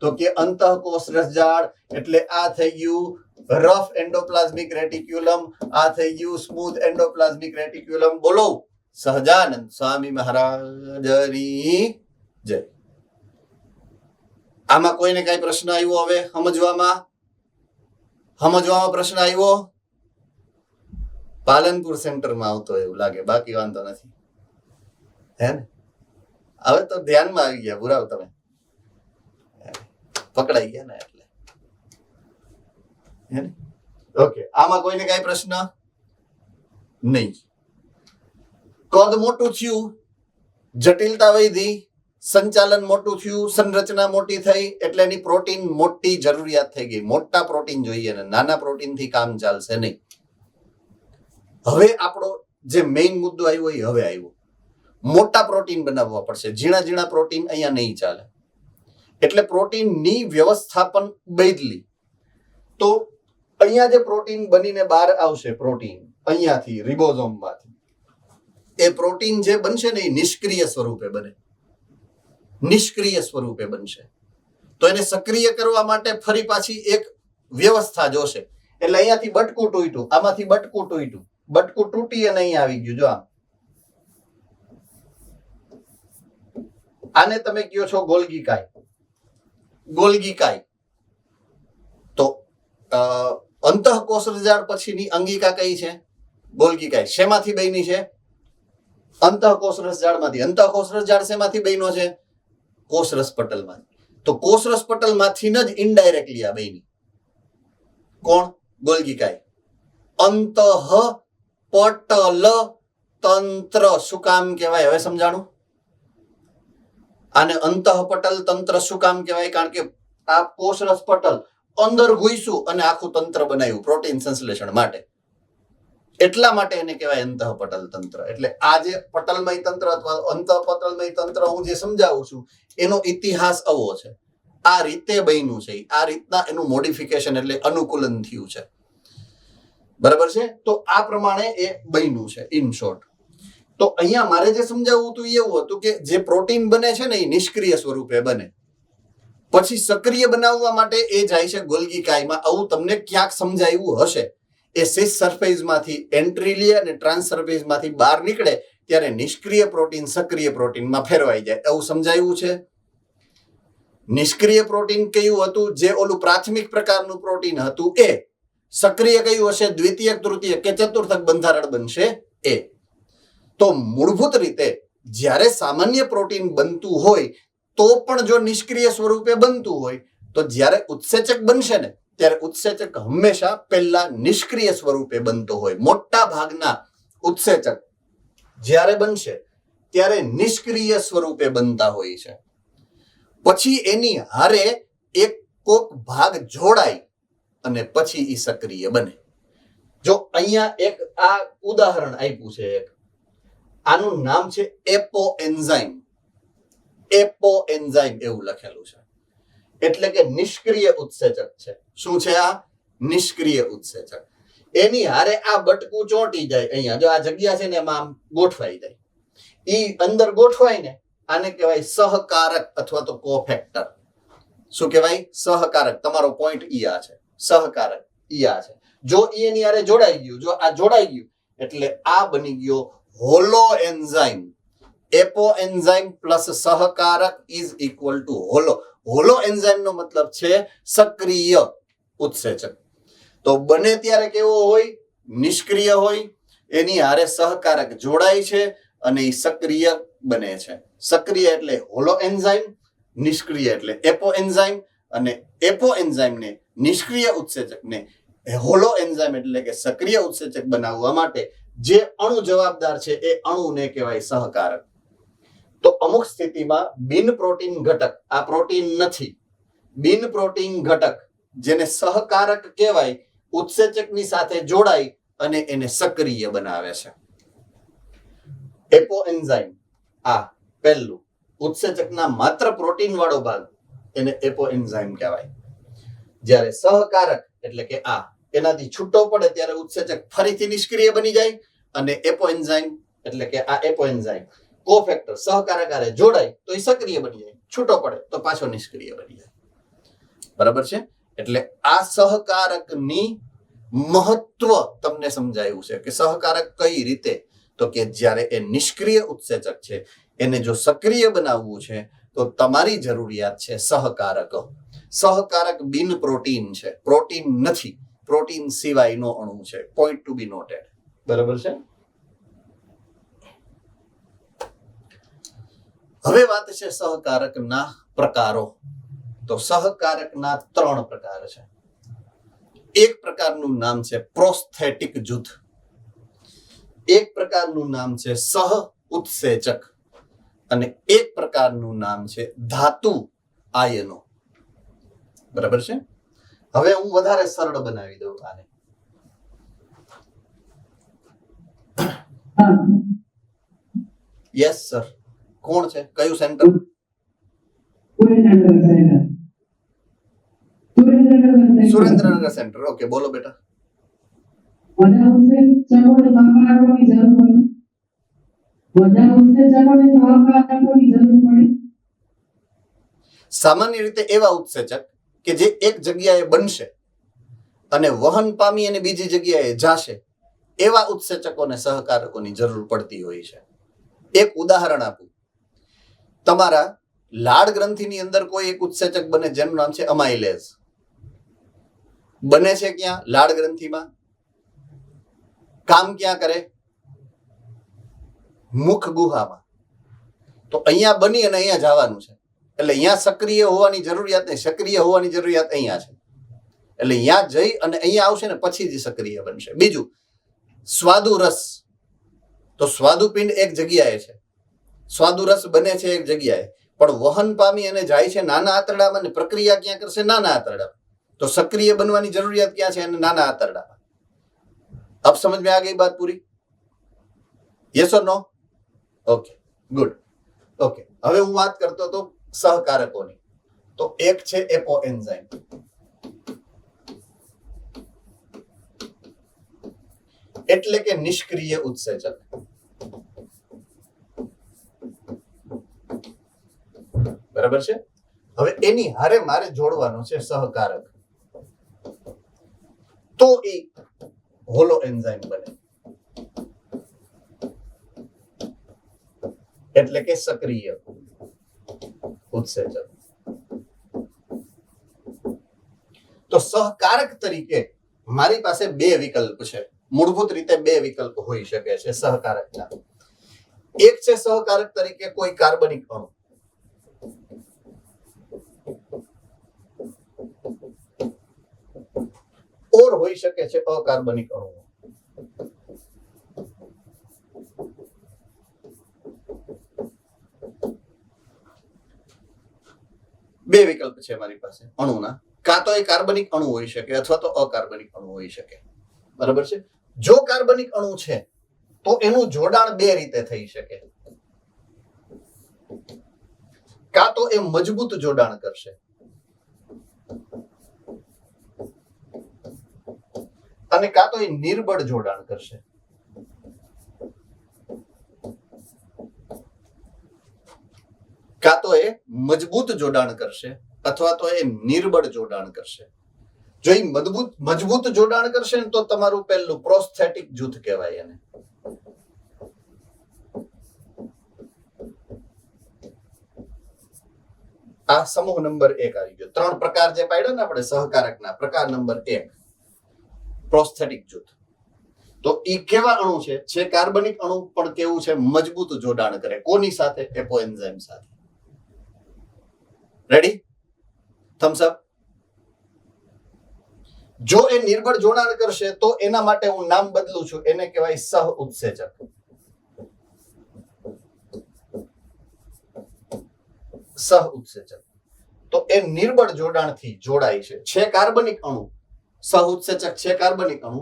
તો કે અંતઃકોષ રસજાળ. એટલે આ થઈ ગયું રફ એન્ડોપ્લાઝમિક રેટિક્યુલમ, આ થઈ ગયું સ્મૂથ એન્ડોપ્લાઝમિક રેટિક્યુલમ. બોલો સહજાનંદ સ્વામી મહારાજની જય. આમાં કોઈને કઈ પ્રશ્ન આવ્યો? હવે સમજવામાં પ્રશ્ન આવ્યો? પાલનપુર સેન્ટરમાં આવતો એવું લાગે, બાકી વાંધો નથી. હે ને? હવે તો ધ્યાનમાં આવી ગયા પુરાવ, તમે પકડાઈ ગયા ને એટલે. હે ને? ઓકે, આમાં કોઈને કઈ પ્રશ્ન નહીં. કદ મોટું થયું, જટિલતા વધી, સંચાલન મોટું થયું, સંરચના મોટી થઈ, એટલે એની પ્રોટીન મોટી જરૂરિયાત થઈ ગઈ. મોટા પ્રોટીન જોઈએ ને નાના પ્રોટીન થી કામ ચાલશે નહીં. હવે આપણો જે મેઇન મુદ્દો આવ્યો એ હવે આવ્યો. મોટા પ્રોટીન બનાવવા પડશે. ઝીણા પ્રોટીન અહીંયા નહીં ચાલે. એટલે પ્રોટીનની વ્યવસ્થાપન બદલી. તો અહીંયા જે પ્રોટીન બનીને બહાર આવશે, પ્રોટીન અહીંયાથી રિબોઝોમમાંથી, એ પ્રોટીન જે બનશે ને એ નિષ્ક્રિય સ્વરૂપે બને. નિષ્ક્રિય સ્વરૂપે બનશે. તો એને સક્રિય કરવા માટે ફરી પાછી એક વ્યવસ્થા જોશે. એટલે અહીંયાથી બટકું તૂટ્યું, આમાંથી બટકું તૂટ્યું, બટકું તૂટી અને અહીંયા આવી ગયું. જો આને તમે કહો છો ગોલ્ગી કાય. તો અંતઃકોષ રજાળ પછીની અંગિકા કઈ છે? ગોલ્ગી કાય. શેમાંથી બની છે? અંતઃકોષ રસજાળમાંથી. અંતઃકોષ રસજાળ શેમાંથી બન્યો છે? કોષરસ પટલમાંથી. તો કોષરસ પટલમાંથી જ ઇનડાયરેક્ટલી આ બની. કોણ? ગોલ્ગી કાય. અંતઃ પટલ તંત્ર શું કામ કહેવાય? હવે સમજાણું. આને અંતઃપટલ તંત્ર શું કામ કહેવાય? કારણ કે આ કોષરસ પટલ અંદર ઘૂસ્યું અને આખું તંત્ર બનાવ્યું પ્રોટીન સંશ્લેષણ માટે. એટલા માટે એને કહેવાય અંતઃપટલ તંત્ર. એટલે આ જે પટલમય તંત્ર અથવા અંતઃપટલમય તંત્ર હું જે સમજાવું છું એનો ઇતિહાસ આવો છે. આ રીતે બન્યું છે. આ રીતના એનું મોડિફિકેશન એટલે અનુકૂલન થયું છે. બરાબર છે? તો આ પ્રમાણે એ બન્યું છે ઇન શોર્ટ. તો અહીંયા મારે જે સમજાવવું હતું એવું હતું કે જે પ્રોટીન બને છે ને એ નિષ્ક્રિય સ્વરૂપે બને, પછી સક્રિય બનાવવા માટે એ જાય છે ગોલ્ગી કાયમાં. આવું તમને ક્યાંક સમજાયું હશે. એ સિસ સરફેસમાંથી એન્ટ્રી લે અને ટ્રાન્સ સરફેસમાંથી બહાર નીકળે ત્યારે નિષ્ક્રિય પ્રોટીન સક્રિય પ્રોટીનમાં ફેરવાઈ જાય. એવું સમજાયું છે? નિષ્ક્રિય પ્રોટીન કયું હતું? જે ઓલું પ્રાથમિક પ્રકારનું પ્રોટીન હતું એ. સક્રિય કયું હશે? દ્વિતીયક, તૃતીયક કે ચતુર્થક બંધારણ બનશે એ. તો મૂળભૂત રીતે જ્યારે સામાન્ય પ્રોટીન બનતું હોય તો પણ જો નિષ્ક્રિય સ્વરૂપે બનતું હોય તો જ્યારે ઉત્સેચક બનશે ને ત્યારે ઉત્સેચક હંમેશા પહેલા નિષ્ક્રિય સ્વરૂપે બનતો હોય. મોટા ભાગના ઉત્સેચક જ્યારે બનશે ત્યારે નિષ્ક્રિય સ્વરૂપે બનતા હોય છે. પછી એની હારે એક કોક ભાગ જોડાય અને પછી એ સક્રિય બને. જો અહીંયા એક આ ઉદાહરણ આપ્યું છે, એક આનું નામ છે એપો એન્ઝાઇમ. એપો એન્ઝાઇમ એવું લખેલું છે. એટલે કે નિષ્ક્રિય ઉત્સેચક છે. શું છે આ? નિષ્ક્રિય ઉત્સેચક. એની હારે આ બટકું ચોંટી જાય. અહીંયા જો આ જગ્યા છે ને એમાં આમ ગોઠવાઈ જાય. ઈ અંદર ગોઠવાય ને આને કહેવાય સહકારક અથવા તો કોફેક્ટર. શું કહેવાય? સહકારક. તમારો પોઈન્ટ ઈ આ છે. સહકારક ઈ આ છે. જો ઈ એની હારે જોડાઈ ગયું, જો આ જોડાઈ ગયું એટલે આ બની ગયો holo enzyme. Apo enzyme plus સહકારક is equal to holo. Holo enzyme નો મતલબ છે સક્રિય ઉત્સેચક. તો બને ત્યારે કેવો હોય? નિષ્ક્રિય હોય. એની હારે સહકારક જોડાય છે અને એ સક્રિય બને છે. સક્રિય એટલે હોલો એન્ઝાઇમ નિષ્ક્રિય એટલે એપો એન્ઝાઇમ, અને એપો એન્ઝાઇમને નિષ્ક્રિય ઉત્સેચકને હોલો એન્ઝાઇમ એટલે કે સક્રિય ઉત્સેચક બનાવવા માટે જે અણુ જવાબદાર છે એ અણુને કહેવાય સહકારક. તો અમુક સ્થિતિમાં બિન પ્રોટીન ઘટક, આ પ્રોટીન નથી, બિન પ્રોટીન ઘટક જેને સહકારક કહેવાય, ઉત્સેચકની સાથે જોડાઈ અને એને સક્રિય બનાવે છે. એપો એન્ઝાઇમ, આ પહેલું ઉત્સેચકના માત્ર પ્રોટીન વાળો ભાગ, એને એપો એન્ઝાઇમ કહેવાય. જ્યારે સહકારક એટલે કે આ એનાથી છૂટો પડે ત્યારે ઉત્સેચક ફરીથી નિષ્ક્રિય બની જાય, અને એપો એન્ઝાઇમ એટલે કે આ એપો એન્ઝાઇમ કોફેક્ટર સહકારક હારે જોડાય તો એ સક્રિય બની જાય, છૂટો પડે તો પાછો નિષ્ક્રિય બની જાય. બરાબર છે? એટલે આ સહકારકની મહત્વ તમને સમજાયું છે કે સહકારક કઈ રીતે, તો કે જ્યારે એ નિષ્ક્રિય ઉત્સેચક છે એને જો સક્રિય બનાવવું છે તો તમારી જરૂરિયાત છે સહકારક. સહકારક બિન પ્રોટીન છે, પ્રોટીન નથી, પ્રોટીન સિવાયનો અણુ છે. Point to be noted. બરાબર છે? હવે વાત છે સહકારકના પ્રકારો. તો સહકારકના 3 પ્રકાર છે. એક પ્રકારનું નામ છે પ્રોસ્થેટિક જૂથ, એક પ્રકારનું નામ છે સહ ઉત્સેચક, અને એક પ્રકારનું નામ છે ધાતુ આયનો. બરાબર છે? હવે હું વધારે સરળ બનાવી દઉં આને. Yes sir. કોણ છે? કયું સેન્ટર? સુરેન્દ્રનગર સેન્ટર. ઓકે, બોલો બેટા. સામાન્ય રીતે એવા ઉત્સેચક કે જે એક જગ્યાએ બનશે અને વહન પામી અને બીજી જગ્યાએ જાશે, એવા ઉત્સેચકોને સહકારકોની જરૂર પડતી હોય છે. એક ઉદાહરણ આપું. તમારા લાળ ગ્રંથિની અંદર કોઈ એક ઉત્સેચક બને જેનું નામ છે અમાઇલેઝ. બને છે ક્યાં? લાળ ગ્રંથિમાં. કામ ક્યાં કરે? મુખ ગુહામાં. તો અહીંયા બની અને અહીંયા જવાનું છે, એટલે અહીંયા સક્રિય હોવાની જરૂરિયાત નહીં, સક્રિય હોવાની જરૂરિયાત અહીંયા છે. એટલે અહીંયા જઈ અને અહીંયા આવશે ને પછી જ સક્રિય બનશે. બીજું, સ્વાદુ રસ. તો સ્વાદુપિંડ એક જગ્યાએ છે, સ્વાદુ રસ બને છે એક જગ્યાએ, પણ વહન પામી અને જાય છે નાના આંતરડામાં, અને પ્રક્રિયા ક્યાં કરશે? નાના આંતરડામાં. તો સક્રિય બનવાની જરૂરિયાત ક્યાં છે? અને નાના આંતરડામાં. अब समझ में आ गई बात पूरी? यस और नो? Okay, good. ओके, હવે હું વાત કરતો તો સહકારકોની. તો એક છે એપો એન્ઝાઇમ. એટલે કે નિષ્ક્રિય ઉત્સેચક. બરાબર છે? હવે એની હારે મારે જોડવાનું છે સહકારક, તો એ હોલો એન્ઝાઇમ બને, એટલે કે સક્રિય ઉત્સેચક. તો સહકારક તરીકે મારી પાસે 2 વિકલ્પ છે. મૂળભૂત રીતે 2 વિકલ્પ હોઈ શકે છે સહકારકના. એક છે સહકારક તરીકે કોઈ કાર્બનિક અણુ, ઓર હોઈ શકે છે અકાર્બનિક અણુઓ. બે વિકલ્પ છે મારી પાસે અણુના. કાં તો એ કાર્બનિક અણુ હોઈ શકે અથવા તો અકાર્બનિક અણુ હોઈ શકે. બરાબર છે? જો કાર્બનિક અણુ છે તો એનું જોડાણ 2 રીતે થઈ શકે. કાં તો એ મજબૂત જોડાણ કરશે, અને કાં તો એ નિર્બળ જોડાણ કરશે. કાં તો એ મજબૂત જોડાણ કરશે અથવા તો એ નિર્બળ જોડાણ કરશે. જો એ મજબૂત જોડાણ કરશે ને તો તમારું પહેલું પ્રોસ્થેટિક જૂથ કહેવાય એને. આ સમૂહ નંબર 1 આવી ગયો. 3 પ્રકાર જે પાડ્યા ને આપણે સહકારકના, પ્રકાર નંબર 1 પ્રોસ્થેટિક જૂથ. તો ઈ કેવા અણુ છે? જે કાર્બનિક અણુ પણ કેવું છે? મજબૂત જોડાણ કરે. કોની સાથે? એપો એન્ઝાઇમ સાથે. રેડી? થમ્સ અપ. જો એ નિર્બળ જોડાણ કરશે તો એના માટે હું નામ બદલું છું, એને કહેવાય સહ ઉત્સેચક. સહ ઉત્સેચક. તો એ નિર્બળ જોડાણથી જોડાય છે કાર્બનિક અણુ, સહ ઉત્સેચક છે કાર્બનિક અણુ,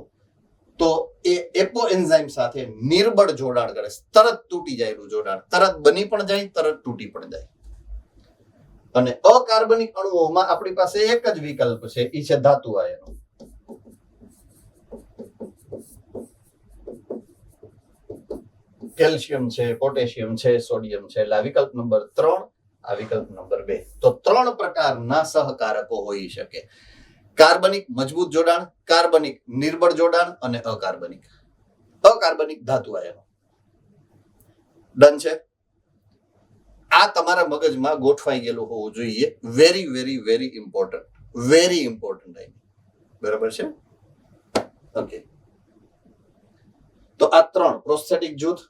તો એ એપો એન્ઝાઇમ સાથે નિર્બળ જોડાણ કરે, તરત તૂટી જાય એનું જોડાણ, તરત બની પણ જાય, તરત તૂટી પણ જાય. અને અકાર્બનિક અણુઓમાં આપણી પાસે એક જ વિકલ્પ છે, એ છે ધાતુ આયનો. કેલ્શિયમ છે, પોટેશિયમ છે, સોડિયમ છે. એટલે આ વિકલ્પ નંબર 3, આ વિકલ્પ નંબર 2. તો 3 પ્રકારના સહકારકો હોઈ શકે: કાર્બનિક મજબૂત જોડાણ, કાર્બનિક નિર્બળ જોડાણ અને અકાર્બનિક ધાતુ આયનો. ડન છે? આ તમારા મગજમાં ગોઠવાઈ ગયેલું હોવું જોઈએ. Very very very important, very important. બરાબર છે? ઓકે. તો આ 3 પ્રોસ્થેટિક જૂથ,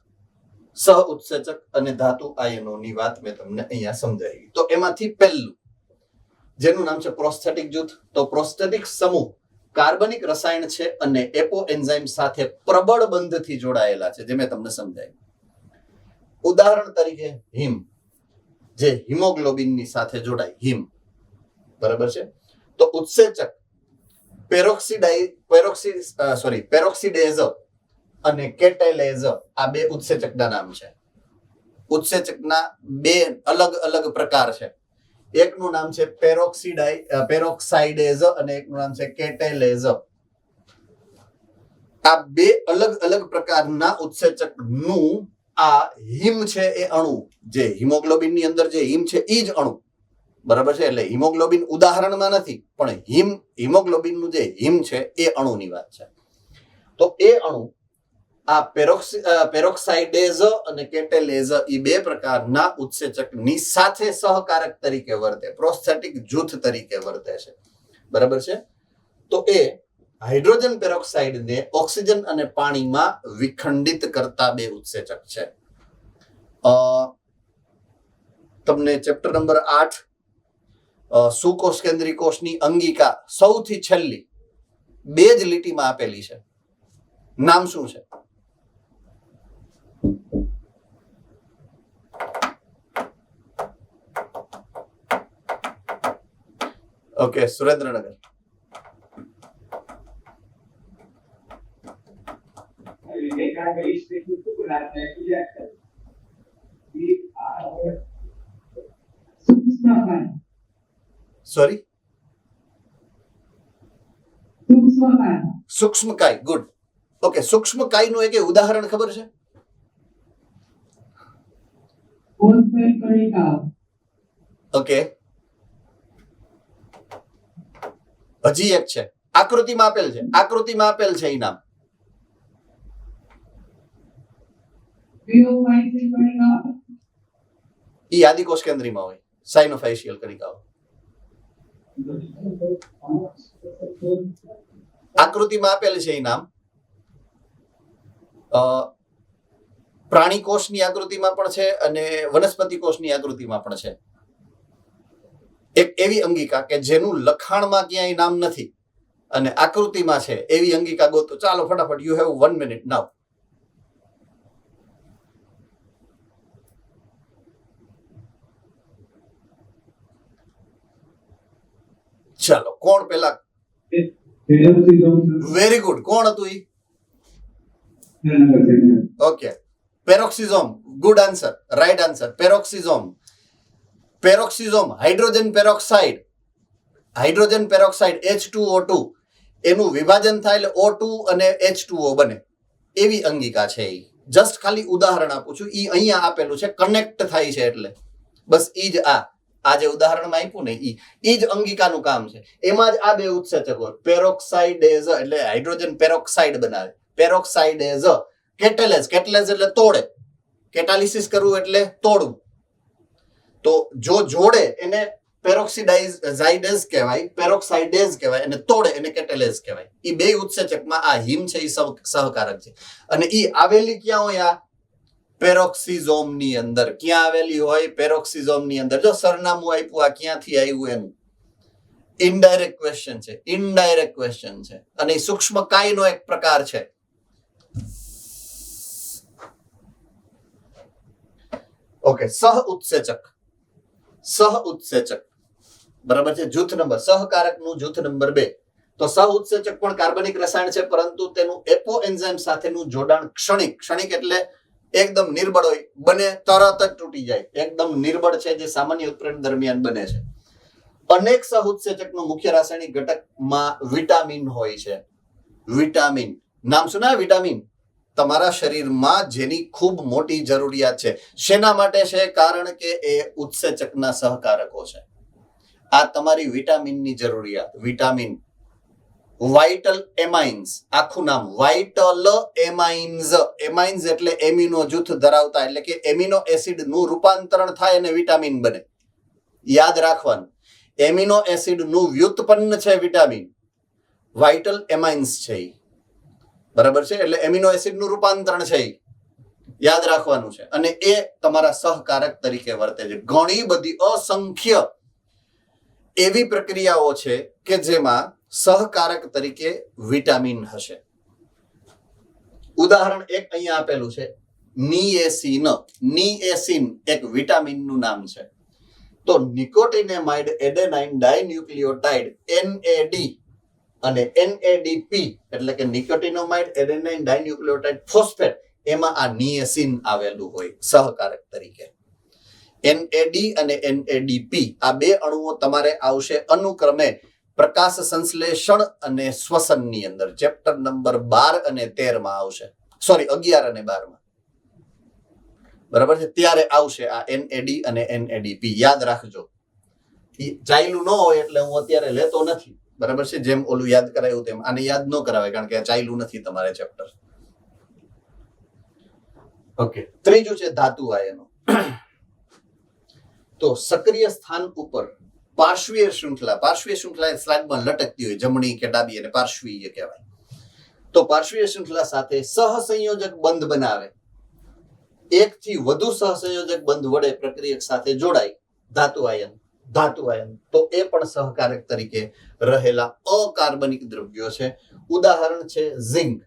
સહ ઉત્સેચક અને ધાતુ આયનોની વાત મેં તમને અહીંયા સમજાવી. તો એમાંથી પહેલું જેનું નામ છે પ્રોસ્થેટિક જૂથ. તો પ્રોસ્થેટિક સમૂહ કાર્બનિક રસાયણ છે અને એપો એન્ઝાઇમ સાથે પ્રબળ બંધથી જોડાયેલા છે, જે મેં તમને સમજાવ્યું. ઉદાહરણ તરીકે હિમ, જે હિમોગ્લોબિનની સાથે જોડાય, હિમ. બરાબર છે? તો ઉત્સેચક પેરોક્સિડેઝ અને કેટેલેઝ, આ 2 ઉત્સેચકના નામ છે. ઉત્સેચકના 2 અલગ અલગ પ્રકાર છે. એકનું નામ છે પેરોક્સાઇડેઝ અને એકનું નામ છે કેટેલેઝ. આ 2 અલગ અલગ પ્રકારના ઉત્સેચકનું આ હિમ છે એ અણુ, જે હિમોગ્લોબિન ની અંદર જે હિમ છે એ જ અણુ. બરાબર છે? એટલે હિમોગ્લોબિન ઉદાહરણમાં નથી, પણ હિમોગ્લોબિન નું જે હિમ છે એ અણુની વાત છે. તો એ અણુ આ પેરોક્સાઇડેઝ અને કેટેલેઝ, એ 2 પ્રકારના ઉત્સેચકની સાથે સહકારક તરીકે વર્તે, પ્રોસ્થેટિક જૂથ તરીકે વર્તે છે. બરાબર છે? તો એ હાઇડ્રોજન પેરોક્સાઇડને ઓક્સિજન અને પાણીમાં વિખંડિત કરતા 2 ઉત્સેચક છે. તમને ચેપ્ટર નંબર 8 સુકોષ કેન્દ્રી કોષની અંગિકા સૌથી છેલ્લી 2 જ લીટીમાં આપેલી છે. નામ શું છે? ઓકે, સુરેન્દ્રનગર. સૂક્ષ્મકાય. સોરી, સૂક્ષ્મકાય. સૂક્ષ્મકાય. ગુડ. ઓકે, સૂક્ષ્મકાયનું એક ઉદાહરણ ખબર છે? ફોસ્ફેટ કણિકાઓ. ઓકે, હજી એક છે, આકૃતિમાં આપેલ છે, એ નામ. પીઓફાઇસિલ કણિકાઓ. ઈ આદિકોષ કેન્દ્રીમાં હોય, સાઇનોફાઇશિયલ કણિકાઓ. આકૃતિમાં આપેલ છે એ નામ. પ્રાણી કોષની આકૃતિમાં પણ છે અને વનસ્પતિ કોષની આકૃતિમાં પણ છે. એક એવી અંગિકા કે જેનું લખાણમાં ક્યાંય નામ નથી અને આકૃતિમાં છે, એવી અંગિકા ગોતો. ચાલો ફટાફટ, યુ હેવ 1 મિનિટ નાઉ. ચાલો, કોણ પેલા? Very good. કોણ હતું ઈ? Okay, peroxisome. Good answer, right answer. Peroxisome, hydrogen peroxide, H2O2, એનું વિભાજન થાય એટલે O2 અને H2O બને, એવી અંગિકા છે. એ જસ્ટ ખાલી ઉદાહરણ આપું છું. ઈ અહીંયા આપેલું છે, કનેક્ટ થાય છે એટલે બસ. ઈ જ આ જે ઉદાહરણમાં આપ્યું ને, ઈ જ અંગિકાનું કામ છે. એમાં જ આ 2 ઉત્સેચકો, પેરોક્સાઇડેઝ એટલે હાઇડ્રોજન પેરોક્સાઇડ બનાવે, પેરોક્સાઇડેઝ. કેટેલેઝ એટલે તોડે, કેટાલિસિસ કરવું એટલે તોડવું. તો જો જોડે એને પેરોક્સાઇડેઝ કહેવાય, અને તોડે એને કેટેલેઝ કહેવાય. ઈ 2 ઉત્સેચકમાં આ હિમ છે, એ સહકારક છે. અને ઈ આવેલી ક્યાં હોય? આ પેરોક્સિઝોમની અંદર. ક્યાં આવેલી હોય? પેરોક્સિઝોમની અંદર. જો સરનામું આપ્યું, આ ક્યાંથી આવ્યું એનું. ઇનડાયરેક્ટ ક્વેશ્ચન છે, ઇનડાયરેક્ટ ક્વેશ્ચન છે, અને સૂક્ષ્મ કાયનો એક પ્રકાર છે. ઓકે, સહ ઉત્સેચક. સહ ઉત્સેચક બરાબર છે. જૂથ નંબર સહકારકનું જૂથ નંબર 2. તો સહ ઉત્સેચક પણ કાર્બનિક રસાયણ છે, પરંતુ તેનું એપો એન્ઝાઇમ સાથેનું જોડાણ ક્ષણિક. ક્ષણિક એટલે એકદમ નિર્બળ હોય, બને તરત જ તૂટી જાય. એકદમ નિર્બળ છે, જે સામાન્ય ઉત્પ્રેરણ દરમિયાન બને છે. અનેક સહ ઉત્સેચકનો મુખ્ય રાસાયણિક ઘટકમાં વિટામિન હોય છે. વિટામિન નામ સુના? વિટામિન તમારા શરીરમાં જેની ખૂબ મોટી જરૂરિયાત છે. શેના માટે છે? કારણ કે એ ઉત્સેચકના સહકારકો છે. આ તમારી વિટામિનની જરૂરિયાત. વિટામિન વાઇટલ એમાઇન્સ, આખું નામ વાઇટલ એમાઇન્સ. એમાઇન્સ એટલે એમિનો જૂથ ધરાવતા, એટલે કે એમિનો એસિડ નું રૂપાંતરણ થાય અને વિટામિન બને. યાદ રાખવાનું, એમિનો એસિડ નું વ્યુત્પન્ન છે વિટામિન. વાઇટલ એમાઇન્સ છે ઈ. બરાબર છે? એટલે એમિનો એસિડ નું રૂપાંતરણ છે ઈ. યાદ રાખવાનું છે. અને એ તમારા સહકારક તરીકે વર્તે છે. ઘણી બધી અસંખ્ય એવી પ્રક્રિયાઓ છે કે જેમાં સહકારક તરીકે વિટામિન હશે. ઉદાહરણ એક અહીંયા આપેલું છે, નિએસિન. નિએસિન એક વિટામિનનું નામ છે. તો નિકોટિનેમાઇડ એડેનાઇન ડાઇન્યુક્લિયોટાઇડ NAD અને NADP એટલે કે નિકોટિનોમાઇડ એડેનાઇન ડાઇન્યુક્લિયોટાઇડ ફોસ્ફેટ, એમાં આ નિએસિન આવેલું હોય સહકારક તરીકે. NAD અને NADP આ બે અણુઓ તમારે આવશે અનુક્રમે પ્રકાશ સંશ્લેષણ અને શ્વસનની અંદર. ચેપ્ટર નંબર 12 અને 13 માં આવશે. સોરી, 11 અને 12 માં. બરાબર છે? ત્યારે આવશે આ NAD અને NADP. યાદ રાખજો. ચાલ્યું ન હોય એટલે હું અત્યારે લેતો નથી. બરાબર છે? જેમ ઓલું યાદ કરાયું તેમ આને યાદ ન કરાવે, કારણ કે આ ચાલ્યું નથી તમારે ચેપ્ટર. ઓકે, ત્રીજું છે ધાતુ આયનો. તો સક્રિય સ્થાન ઉપર પાર્શ્વીય શૃંખલા સ્લાઇડમાં લટકતી હોય, જમણી કે ડાબી, અને પાર્શ્વીય કહેવાય. તો પાર્શ્વીય શૃંખલા સાથે સહસંયોજક બંધ બનાવે. એકથી વધુ સહસંયોજક બંધ વડે પ્રક્રિયક સાથે જોડાય ધાતુ આયન. તો એ પણ સહકારક તરીકે રહેલા અકાર્બનિક દ્રવ્યો છે. ઉદાહરણ છે ઝિંક,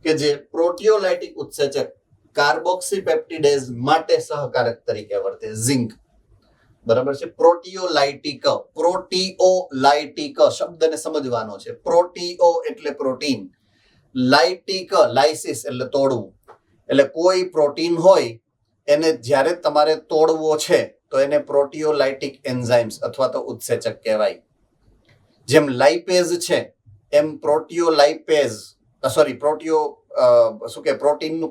કે જે પ્રોટીઓલાઇટિક ઉત્સેચક કાર્બોક્સીપેપ્ટિડેઝ માટે સહકારક તરીકે વર્તે. ઝિંક. બરાબર છે? પ્રોટીઓલાઇટિક શબ્દને સમજવાનો છે. પ્રોટીઓ એટલે પ્રોટીન, લાઇટિક લાઇસિસ એટલે તોડવું. એટલે કોઈ પ્રોટીન હોય એને જ્યારે તમારે તોડવો છે તો એને પ્રોટીઓલાઇટિક એન્ઝાઇમ્સ અથવા તો ઉત્સેચક કહેવાય. જેમ લાઇપેઝ છે એમ પ્રોટીનનું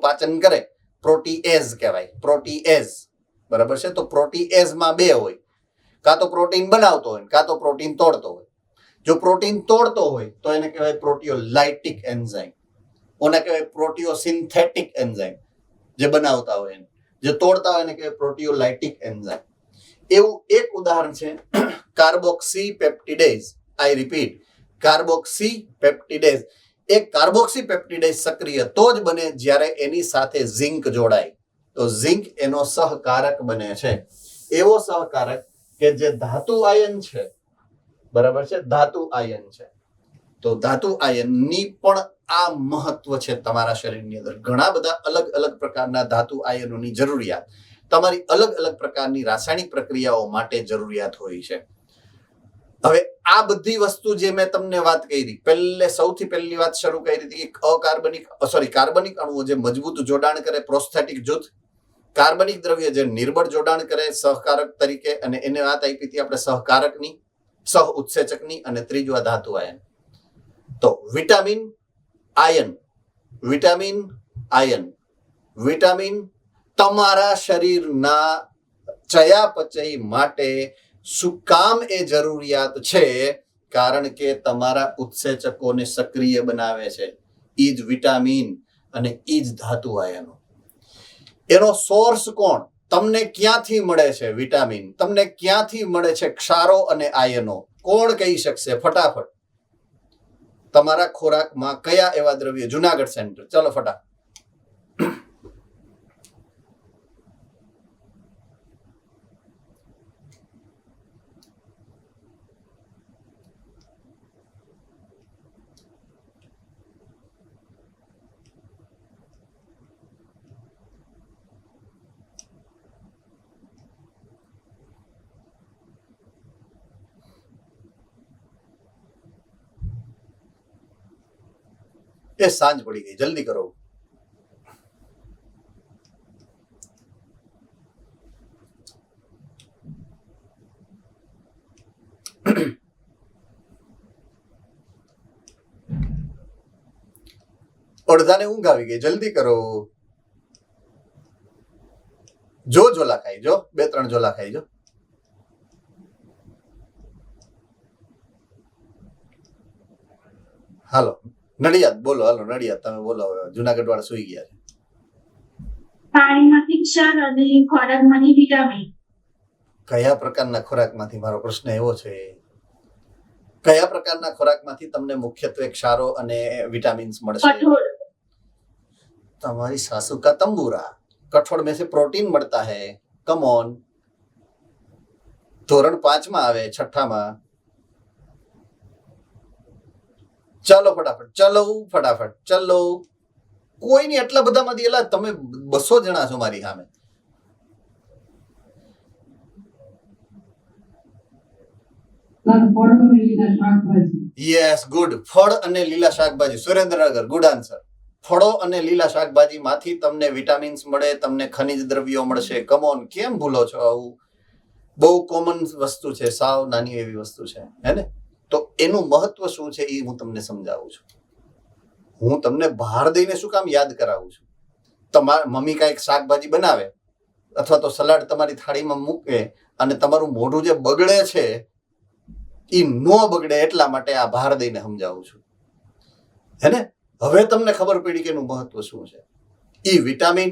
પાચન કરે, પ્રોટીએઝ કહેવાય. પ્રોટીએઝ. બરાબર છે? તો પ્રોટીએઝમાં બે હોય, કાં તો પ્રોટીન બનાવતો હોય, કાં તો પ્રોટીન તોડતો હોય. જો પ્રોટીન તોડતો હોય તો એને કહેવાય પ્રોટીઓલાઇટિક એન્ઝાઇમ. ઓને કહેવાય પ્રોટીઓસિન્થેટિક એન્ઝાઇમ. જે બનાવતા હોય એને, જે તોડતા હોય એને કહેવાય પ્રોટીઓલાઇટિક એન્ઝાઇમ. એવું એક ઉદાહરણ છે કાર્બોક્સીપેપ્ટિડેઝ. આઈ રિપીટ, કાર્બોક્સીપેપ્ટિડેઝ. એક કાર્બોક્સીપેપ્ટિડેઝ સક્રિય તો જ બને જ્યારે એની સાથે ઝિંક જોડાય. તો ઝિંક એનો સહકારક બને છે. એવો સહકારક કે જે ધાતુ આયન છે. બરાબર છે? ધાતુ આયન છે. તો ધાતુ આયનની પણ આ મહત્વ છે તમારા શરીરની અંદર. ઘણા બધા અલગ અલગ પ્રકારના ધાતુ આયનોની જરૂરિયાત તમારી અલગ અલગ પ્રકારની રાસાયણિક પ્રક્રિયાઓ માટે જરૂરિયાત હોય છે. હવે આ બધી વસ્તુ જે મેં તમને વાત કરી, સૌથી પહેલી વાત શરૂ કરી હતી કે કાર્બનિક અણુઓ જે મજબૂત જોડાણ કરે પ્રોસ્થેટિક જૂથ, કાર્બનિક દ્રવ્ય જે નિર્બળ જોડાણ કરે સહકારક તરીકે, અને એને વાત આપી હતી આપણે સહકારકની, સહ ઉત્સેચકની, અને ત્રીજું આ ધાતુ આયન. તો વિટામિન આયન તમારા શરીરના ચયાપચય માટે શું કામ એ જરૂરિયાત છે? કારણ કે તમારા ઉત્સેચકોને સક્રિય બનાવે છે. ઈ જ વિટામિન અને ઈ જ ધાતુ આયનો. એનો સોર્સ કોણ? તમને ક્યાંથી મળે છે વિટામિન? તમને ક્યાંથી મળે છે ક્ષારો અને આયનો? કોણ કહી શકશે ફટાફટ? તમારા ખોરાકમાં કયા એવા દ્રવ્ય? જુનાગઢ સેન્ટર, ચલો ફટાફટ. એ સાંજ પડી ગઈ, જલ્દી કરો. અડધાને ઊંઘ આવી ગઈ, જલ્દી કરો. જો ઝોલા ખાઈ જો, 2-3 ઝોલા ખાઈ જો. હાલો નડિયાદ બોલો, હાલો નડિયાદ તમે બોલો. હવે જુનાગઢ વાળા સુઈ ગયા છે. પાણીમાંથી ક્ષાર અને ખોરાકમાંથી વિટામિન. કયા પ્રકારના ખોરાકમાંથી? મારો પ્રશ્ન એવો છે, કયા પ્રકારના ખોરાકમાંથી તમને મુખ્યત્વે ક્ષારો અને વિટામિન્સ મળશે? કઠોળ. તમારી સાસુ કા તંબુરા. कठोल में से प्रोटीन મળતા है. Come on. ધોરણ 5 માં આવે, 6ઠા માં. ચાલો ફટાફટ, ચલો. કોઈ નહીં, એટલા બધામાંથી એલા તમે 200 જણા છો મારી સામે. સર ફળ અને લીલા શાકભાજી. Yes, good. ફળ અને લીલા શાકભાજી. Surendranagar, good answer. ફળો અને લીલા શાકભાજી માંથી તમને વિટામિન્સ મળે, તમને ખનિજ દ્રવ્યો મળશે. કમ ઓન, કેમ ભૂલો છો આવું? બહુ કોમન વસ્તુ છે, સાવ નાની એવી વસ્તુ છે, હે ને? તો એનું મહત્વ શું છે એ હું તમને સમજાવું છું. હું તમને બહાર દઈને શું કામ યાદ કરાવું છું? તમારા મમ્મી કાંઈક શાકભાજી બનાવે અથવા તો સલાડ તમારી થાળીમાં મૂકે અને તમારું મોઢું જે બગડે છે એ નો બગડે એટલા માટે આ બહાર દઈને સમજાવું છું, હે ને? હવે તમને ખબર પડી કે એનું મહત્વ શું છે. ઈ વિટામિન,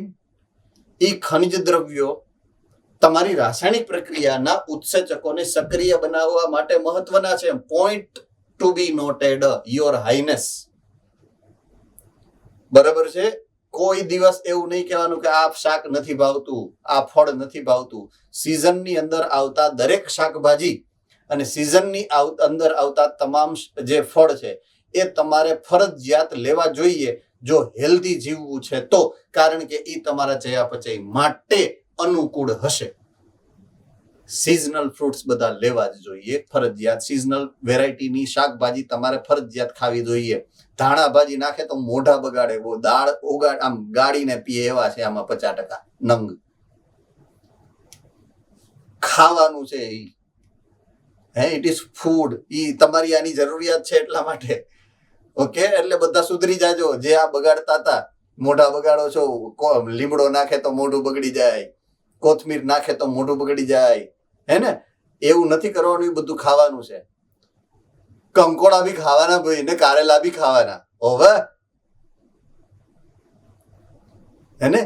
ઈ ખનિજ દ્રવ્યો તમારી રાસાયણિક પ્રક્રિયાના ઉત્સેચકોને સક્રિય બનાવવા માટે મહત્વના છે. Point to be noted, your highness. બરાબર છે? કોઈ દિવસ એવું નહીં કહેવાનું કે આ શાક નથી ભાવતું, આ ફળ નથી ભાવતું. સિઝનની અંદર આવતા દરેક શાકભાજી અને સિઝનની અંદર આવતા તમામ જે ફળ છે એ તમારે ફરજિયાત લેવા જોઈએ જો હેલ્ધી જીવવું છે તો, કારણ કે એ તમારા ચયાપચય માટે અનુકૂળ હશે. સિઝનલ ફ્રૂટ્સ બધા લેવા જ જોઈએ ફરજિયાત. સિઝનલ વેરાયટીની શાકભાજી તમારે ફરજિયાત ખાવી જોઈએ. ધાણા ભાજી નાખે તો મોઢા બગાડે, બહુ દાળ આમ ગાળીને પીએ એવા છે આમાં 50% નંગ. ખાવાનું છે ઈ, હે, ઇટ ઇઝ ફૂડ. ઈ તમારી આની જરૂરિયાત છે એટલા માટે. ઓકે, એટલે બધા સુધરી જાજો જે આ બગાડતા હતા. મોઢા બગાડો છો, લીમડો નાખે તો મોઢું બગડી જાય, કોથમીર નાખે તો મોઢું બગડી જાય, હે ને? એવું નથી કરવાનું, એ બધું ખાવાનું છે. કંકોડા બી ખાવાના ભાઈ, ને કારેલા બી ખાવાના. હવે હે ને?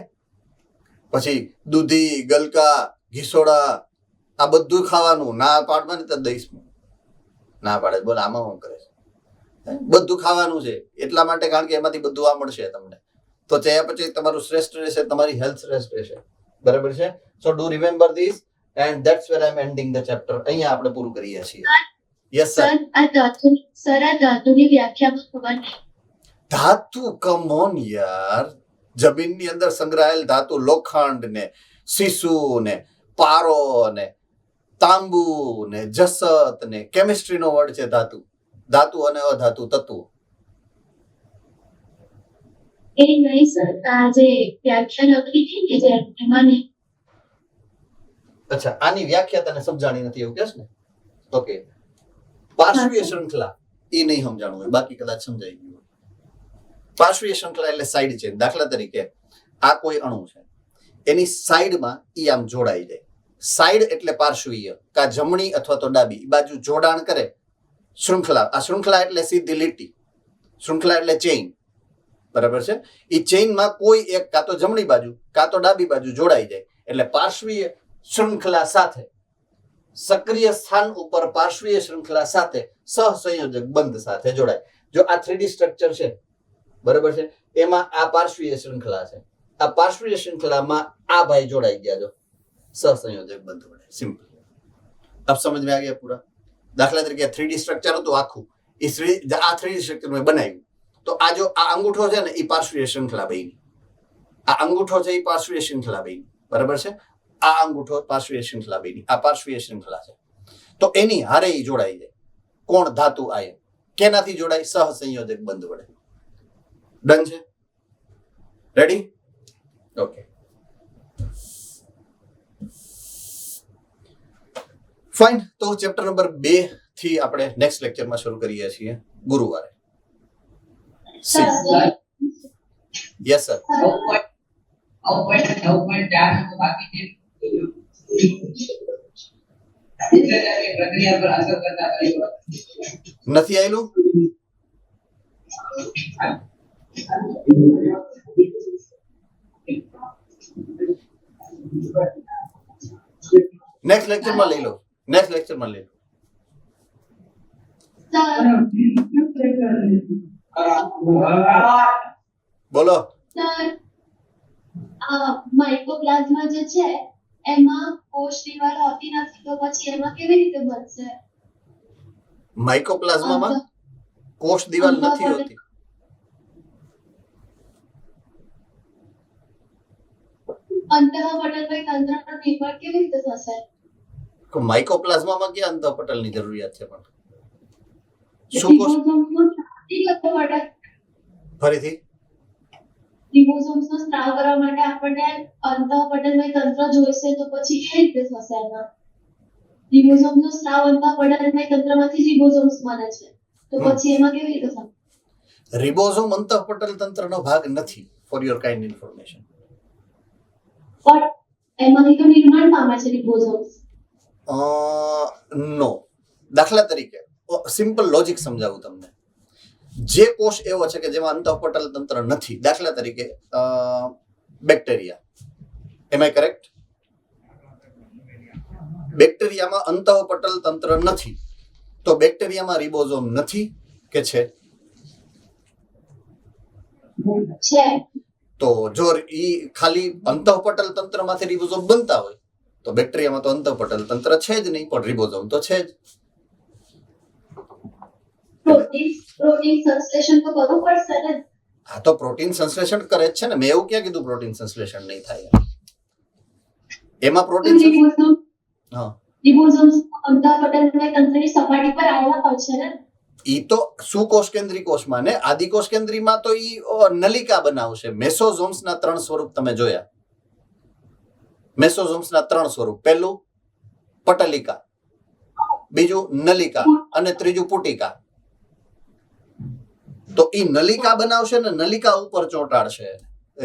પછી દૂધી, ગલકા, ઘીસોડા આ બધું ખાવાનું. ના પાડવા ને તો દઈશ ના પાડે, બોલ આમાં શું કરે છે? બધું ખાવાનું છે એટલા માટે, કારણ કે એમાંથી બધું આ મળશે તમને. તો ચયાપચય તમારું શ્રેષ્ઠ રહેશે, તમારી હેલ્થ શ્રેષ્ઠ રહેશે. બરાબર છે? So do remember this and that's where I am ending the chapter. અહીંયા આપણે પૂરું કરીએ છીએ. Yes sir. આ ધાતુની વ્યાખ્યા ખબર નહીં. ધાતુ, કમ ઓન યાર. જમીનની અંદર સંગ્રહાયેલ ધાતુ, લોખંડ ને સીસુ ને પારો ને તાંબુ ને જસત ને કેમિસ્ટ્રીનો વર્ડ છે ધાતુ. ધાતુ અને અધાતુ તત્વો. એ નહીં સર, આ જે વ્યાખ્યા લખી હતી કે જે એમાં નહીં. અચ્છા, આની વ્યાખ્યા તને સમજાણી નથી એવું કહેશ ને? ઓકે. પાર્શ્વીય શૃંખલા એ નહીં સમજાણું હોય, બાકી કદાચ સમજાઈ ગયું હોય. પાર્શ્વીય શૃંખલા એટલે સાઈડ ચેન. દાખલા તરીકે આ કોઈ અણુ છે, એની સાઈડમાં ઈ આમ જોડાઈ જાય. સાઈડ એટલે પાર્શ્વીય, કા જમણી અથવા તો ડાબી બાજુ જોડાણ કરે. શૃંખલા, આ શૃંખલા એટલે સીધી લીટી. શૃંખલા એટલે ચેઇન. બરાબર છે? એ ચેઇનમાં કોઈ એક કાં તો જમણી બાજુ કાં તો ડાબી બાજુ જોડાઈ જાય એટલે પાર્શ્વીય શૃંખલા સાથે, સક્રિય સ્થાન ઉપર પાર્શ્વીય શૃંખલા સાથે સહસંયોજક બંધ સાથે જોડાય. જો આ 3D સ્ટ્રક્ચર છે, બરાબર છે, એમાં આ પાર્શ્વીય શૃંખલા છે. આ પાર્શ્વીય શૃંખલામાં આ ભાઈ જોડાઈ ગયા, જો સહસંયોજક બંધ વડે. સિમ્પલ. આપ સમજ में आ गया पूरा? દાખલા તરીકે 3D સ્ટ્રક્ચર હતું આખું, આ 3D સ્ટ્રક્ચર મેં બનાવ્યું. તો આ જો આ અંગૂઠો છે ને એ પાર્શ્વીય શૃંખલા બની. આ અંગૂઠો છે એ પાર્શ્વીય શૃંખલા બની. બરાબર છે? આ અંગૂઠો પાર્શ્વીય શૃંખલા બની. આ પાર્શ્વીય શૃંખલા છે. તો એની હારે ઈ જોડાઈ જાય. કોણ? ધાતુ આયન. કેનાથી જોડાય? સહસંયોજક બંધ વડે. ડન છે? રેડી? Okay, fine. તો ચેપ્ટર નંબર 2 થી આપણે નેક્સ્ટ લેક્ચરમાં શરૂ કરીએ છીએ ગુરુવારે. Yes sir. 9.4 બાકી છે. પ્રક્રિયા પર અસર કરતા પરિબળો નથી આવેલું? નેક્સ્ટ લેક્ચરમાં લઈ લો. બોલો. સર માઇકોપ્લાઝ્મા જે છે એમાં કોષ દિવાલ હોતી નથી તો પછી એમાં કેવી રીતે બનશે? માઇકોપ્લાઝમામાં કોષ દિવાલ નથી હોતી. અંતઃપટલમય તંત્રનો નિર્માણ કેવી રીતે થશે? માઇકોપ્લાઝમામાં ક્યાં અંતઃપટલની જરૂરિયાત છે? પણ શું કોષ? ફરીથી રિબોસોમ્સનો સ્ત્રાવ કરવા માટે આપણને અંતઃપટલમય તંત્ર જોઈશે તો પછી એ રીતે થશે એમાં. રિબોસોમનો સ્ત્રાવ અંતઃપટલમય તંત્રમાંથી જ રિબોસોમ્સ બને છે તો પછી એમાં કેવી રીતે થશે? રિબોઝોમ અંતઃપટલ તંત્રનો ભાગ નથી, ફોર યોર કાઇન્ડ ઇન્ફોર્મેશન. પણ એમાંથી તો નિર્માણ પામે છે રિબોસોમ્સ. નો. દાખલા તરીકે સિમ્પલ લોજિક સમજાવું તમને. જે કોષ એવો છે કે જેમાં અંતઃપટલ તંત્ર નથી, દાખલા તરીકે બેક્ટેરિયા, એમ આઈ કરેક્ટ? બેક્ટેરિયામાં અંતઃપટલ તંત્ર નથી તો બેક્ટેરિયામાં રિબોઝોમ નથી કે છે? છે. તો જો ઈ ખાલી અંતઃપટલ તંત્રમાંથી રિબોઝોમ બનતા હોય તો બેક્ટેરિયામાં તો અંતઃપટલ તંત્ર છે જ નહીં, પણ રિબોઝોમ તો છે જ. પ્રોટીન સંશ્લેષણ તો કરવું પડશે ને? હા, તો પ્રોટીન સંશ્લેષણ કરે જ છે ને. મેં એવું ક્યાં કીધું પ્રોટીન સંશ્લેષણ નહીં થાય? એમાં પ્રોટીન હા, રિબોસોમ્સ અંતઃપટલમય તંત્રની સપાટી પર આવેલા હોય છે ને? ઈ તો સુકોષ કેન્દ્રી કોષમાં ને આદિકોષ કેન્દ્રીમાં તો ઈ નલિકા બનાવશે. મેસોઝોમ્સના 3 સ્વરૂપ તમે જોયા. મેસોઝોમ્સના 3 સ્વરૂપ. પહેલું પટલિકા, બીજું નલિકા અને ત્રીજું પુટિકા. તો ઈ નલિકા બનાવશે ને નલિકા ઉપર ચોંટાડશે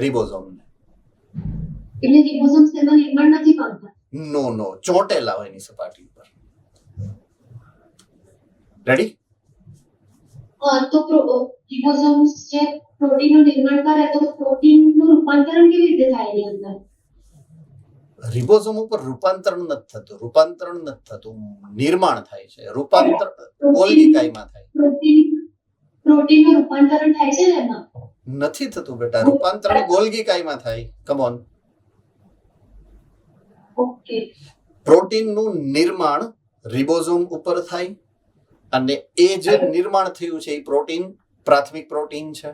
રિબોઝોમને. એટલે રિબોસોમ્સ તેનું નિર્માણ નથી પામતા? નો, ચોંટેલા હોય એની સપાટી ઉપર. રેડી? તો રિબોસોમ્સ જે પ્રોટીનનું નિર્માણ કરે તો પ્રોટીનનું રૂપાંતરણ કેવી રીતે થાય એની અંદર? રિબોઝોમ ઉપર રૂપાંતરણ નથી થતું, નિર્માણ થાય છે. રૂપાંતર ગોલ્ગી કાયમાં થાય. પ્રોટીનનું રૂપાંતરણ થાય છે ને એમાં? નથી થતું બેટા, રૂપાંતરણ ગોલ્ગી કાયમાં થાય. Come on. ઓકે. પ્રોટીનનું નિર્માણ રિબોઝોમ ઉપર થાય અને એ જે નિર્માણ થયું છે એ પ્રોટીન પ્રાથમિક પ્રોટીન છે.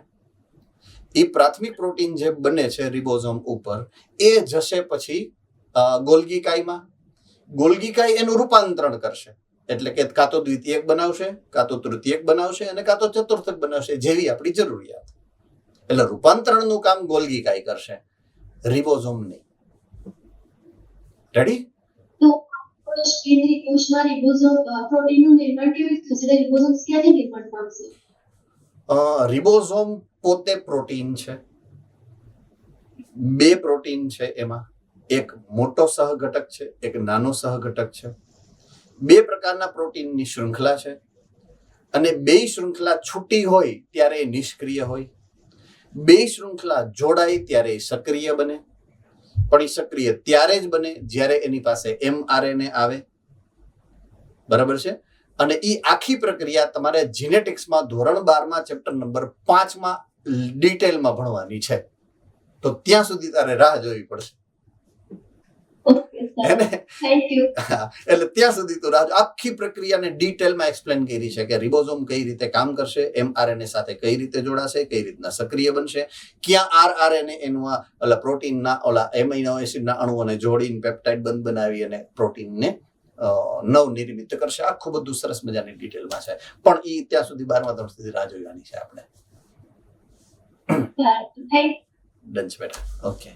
એ પ્રાથમિક પ્રોટીન જે બને છે રિબોઝોમ ઉપર એ જશે પછી ગોલ્ગી કાયમાં. ગોલ્ગી કાય એનું રૂપાંતરણ કરશે, એટલે કે કાં તો દ્વિતીયક બનાવશે, કાં તો તૃતીયક બનાવશે અને કાં તો ચતુર્થક બનાવશે, જેવી આપણી જરૂરિયાત. એટલે રૂપાંતરણનું કામ ગોલ્ગી કાય કરશે, રિબોઝોમ નહીં. રેડી? તો કેન્દ્રીય કોષમાં રિબોસોમ પ્રોટીનનું નિર્માણ કેવી રીતે થશે? રિબોસોમ્સ ક્યાંથી નિર્માણ પામશે? રિબોઝોમ પોતે પ્રોટીન છે. 2 પ્રોટીન છે એમાં. એક મોટો સહઘટક છે, એક નાનો સહઘટક છે. 2 પ્રકારના પ્રોટીનની શૃંખલા છે અને 2 શૃંખલા છૂટી હોય ત્યારે એ નિષ્ક્રિય હોય. 2 શૃંખલા જોડાય ત્યારે એ સક્રિય બને. પણ એ સક્રિય ત્યારે જ બને જ્યારે એની પાસે mRNA આવે. બરાબર છે? અને એ આખી પ્રક્રિયા તમારે જીનેટિક્સમાં ધોરણ 12માં ચેપ્ટર નંબર 5માં ડિટેલમાં ભણવાની છે. તો ત્યાં સુધી તારે રાહ જોવી પડશે. એટલે ત્યાં સુધી તો આખી પ્રક્રિયાને ડિટેલમાં એક્સપ્લેન કરી છે કે રિબોઝોમ કઈ રીતે કામ કરશે, mRNA સાથે કઈ રીતે જોડાશે, કઈ રીતના સક્રિય બનશે, ક્યાં RNA એનું ઓલા પ્રોટીનના ઓલા એમિનો એસિડના અણુઓને જોડીને પેપ્ટાઇડ બંધ બનાવી અને પ્રોટીનને નવનિર્મિત કરશે. આખું બધું સરસ મજાની ડિટેલમાં છે, પણ એ ત્યાં સુધી 12મા ધોરણ સુધી રાહ જોવાની છે આપણે. બરાબર થેન્ક ડન છે બેટા. ઓકે.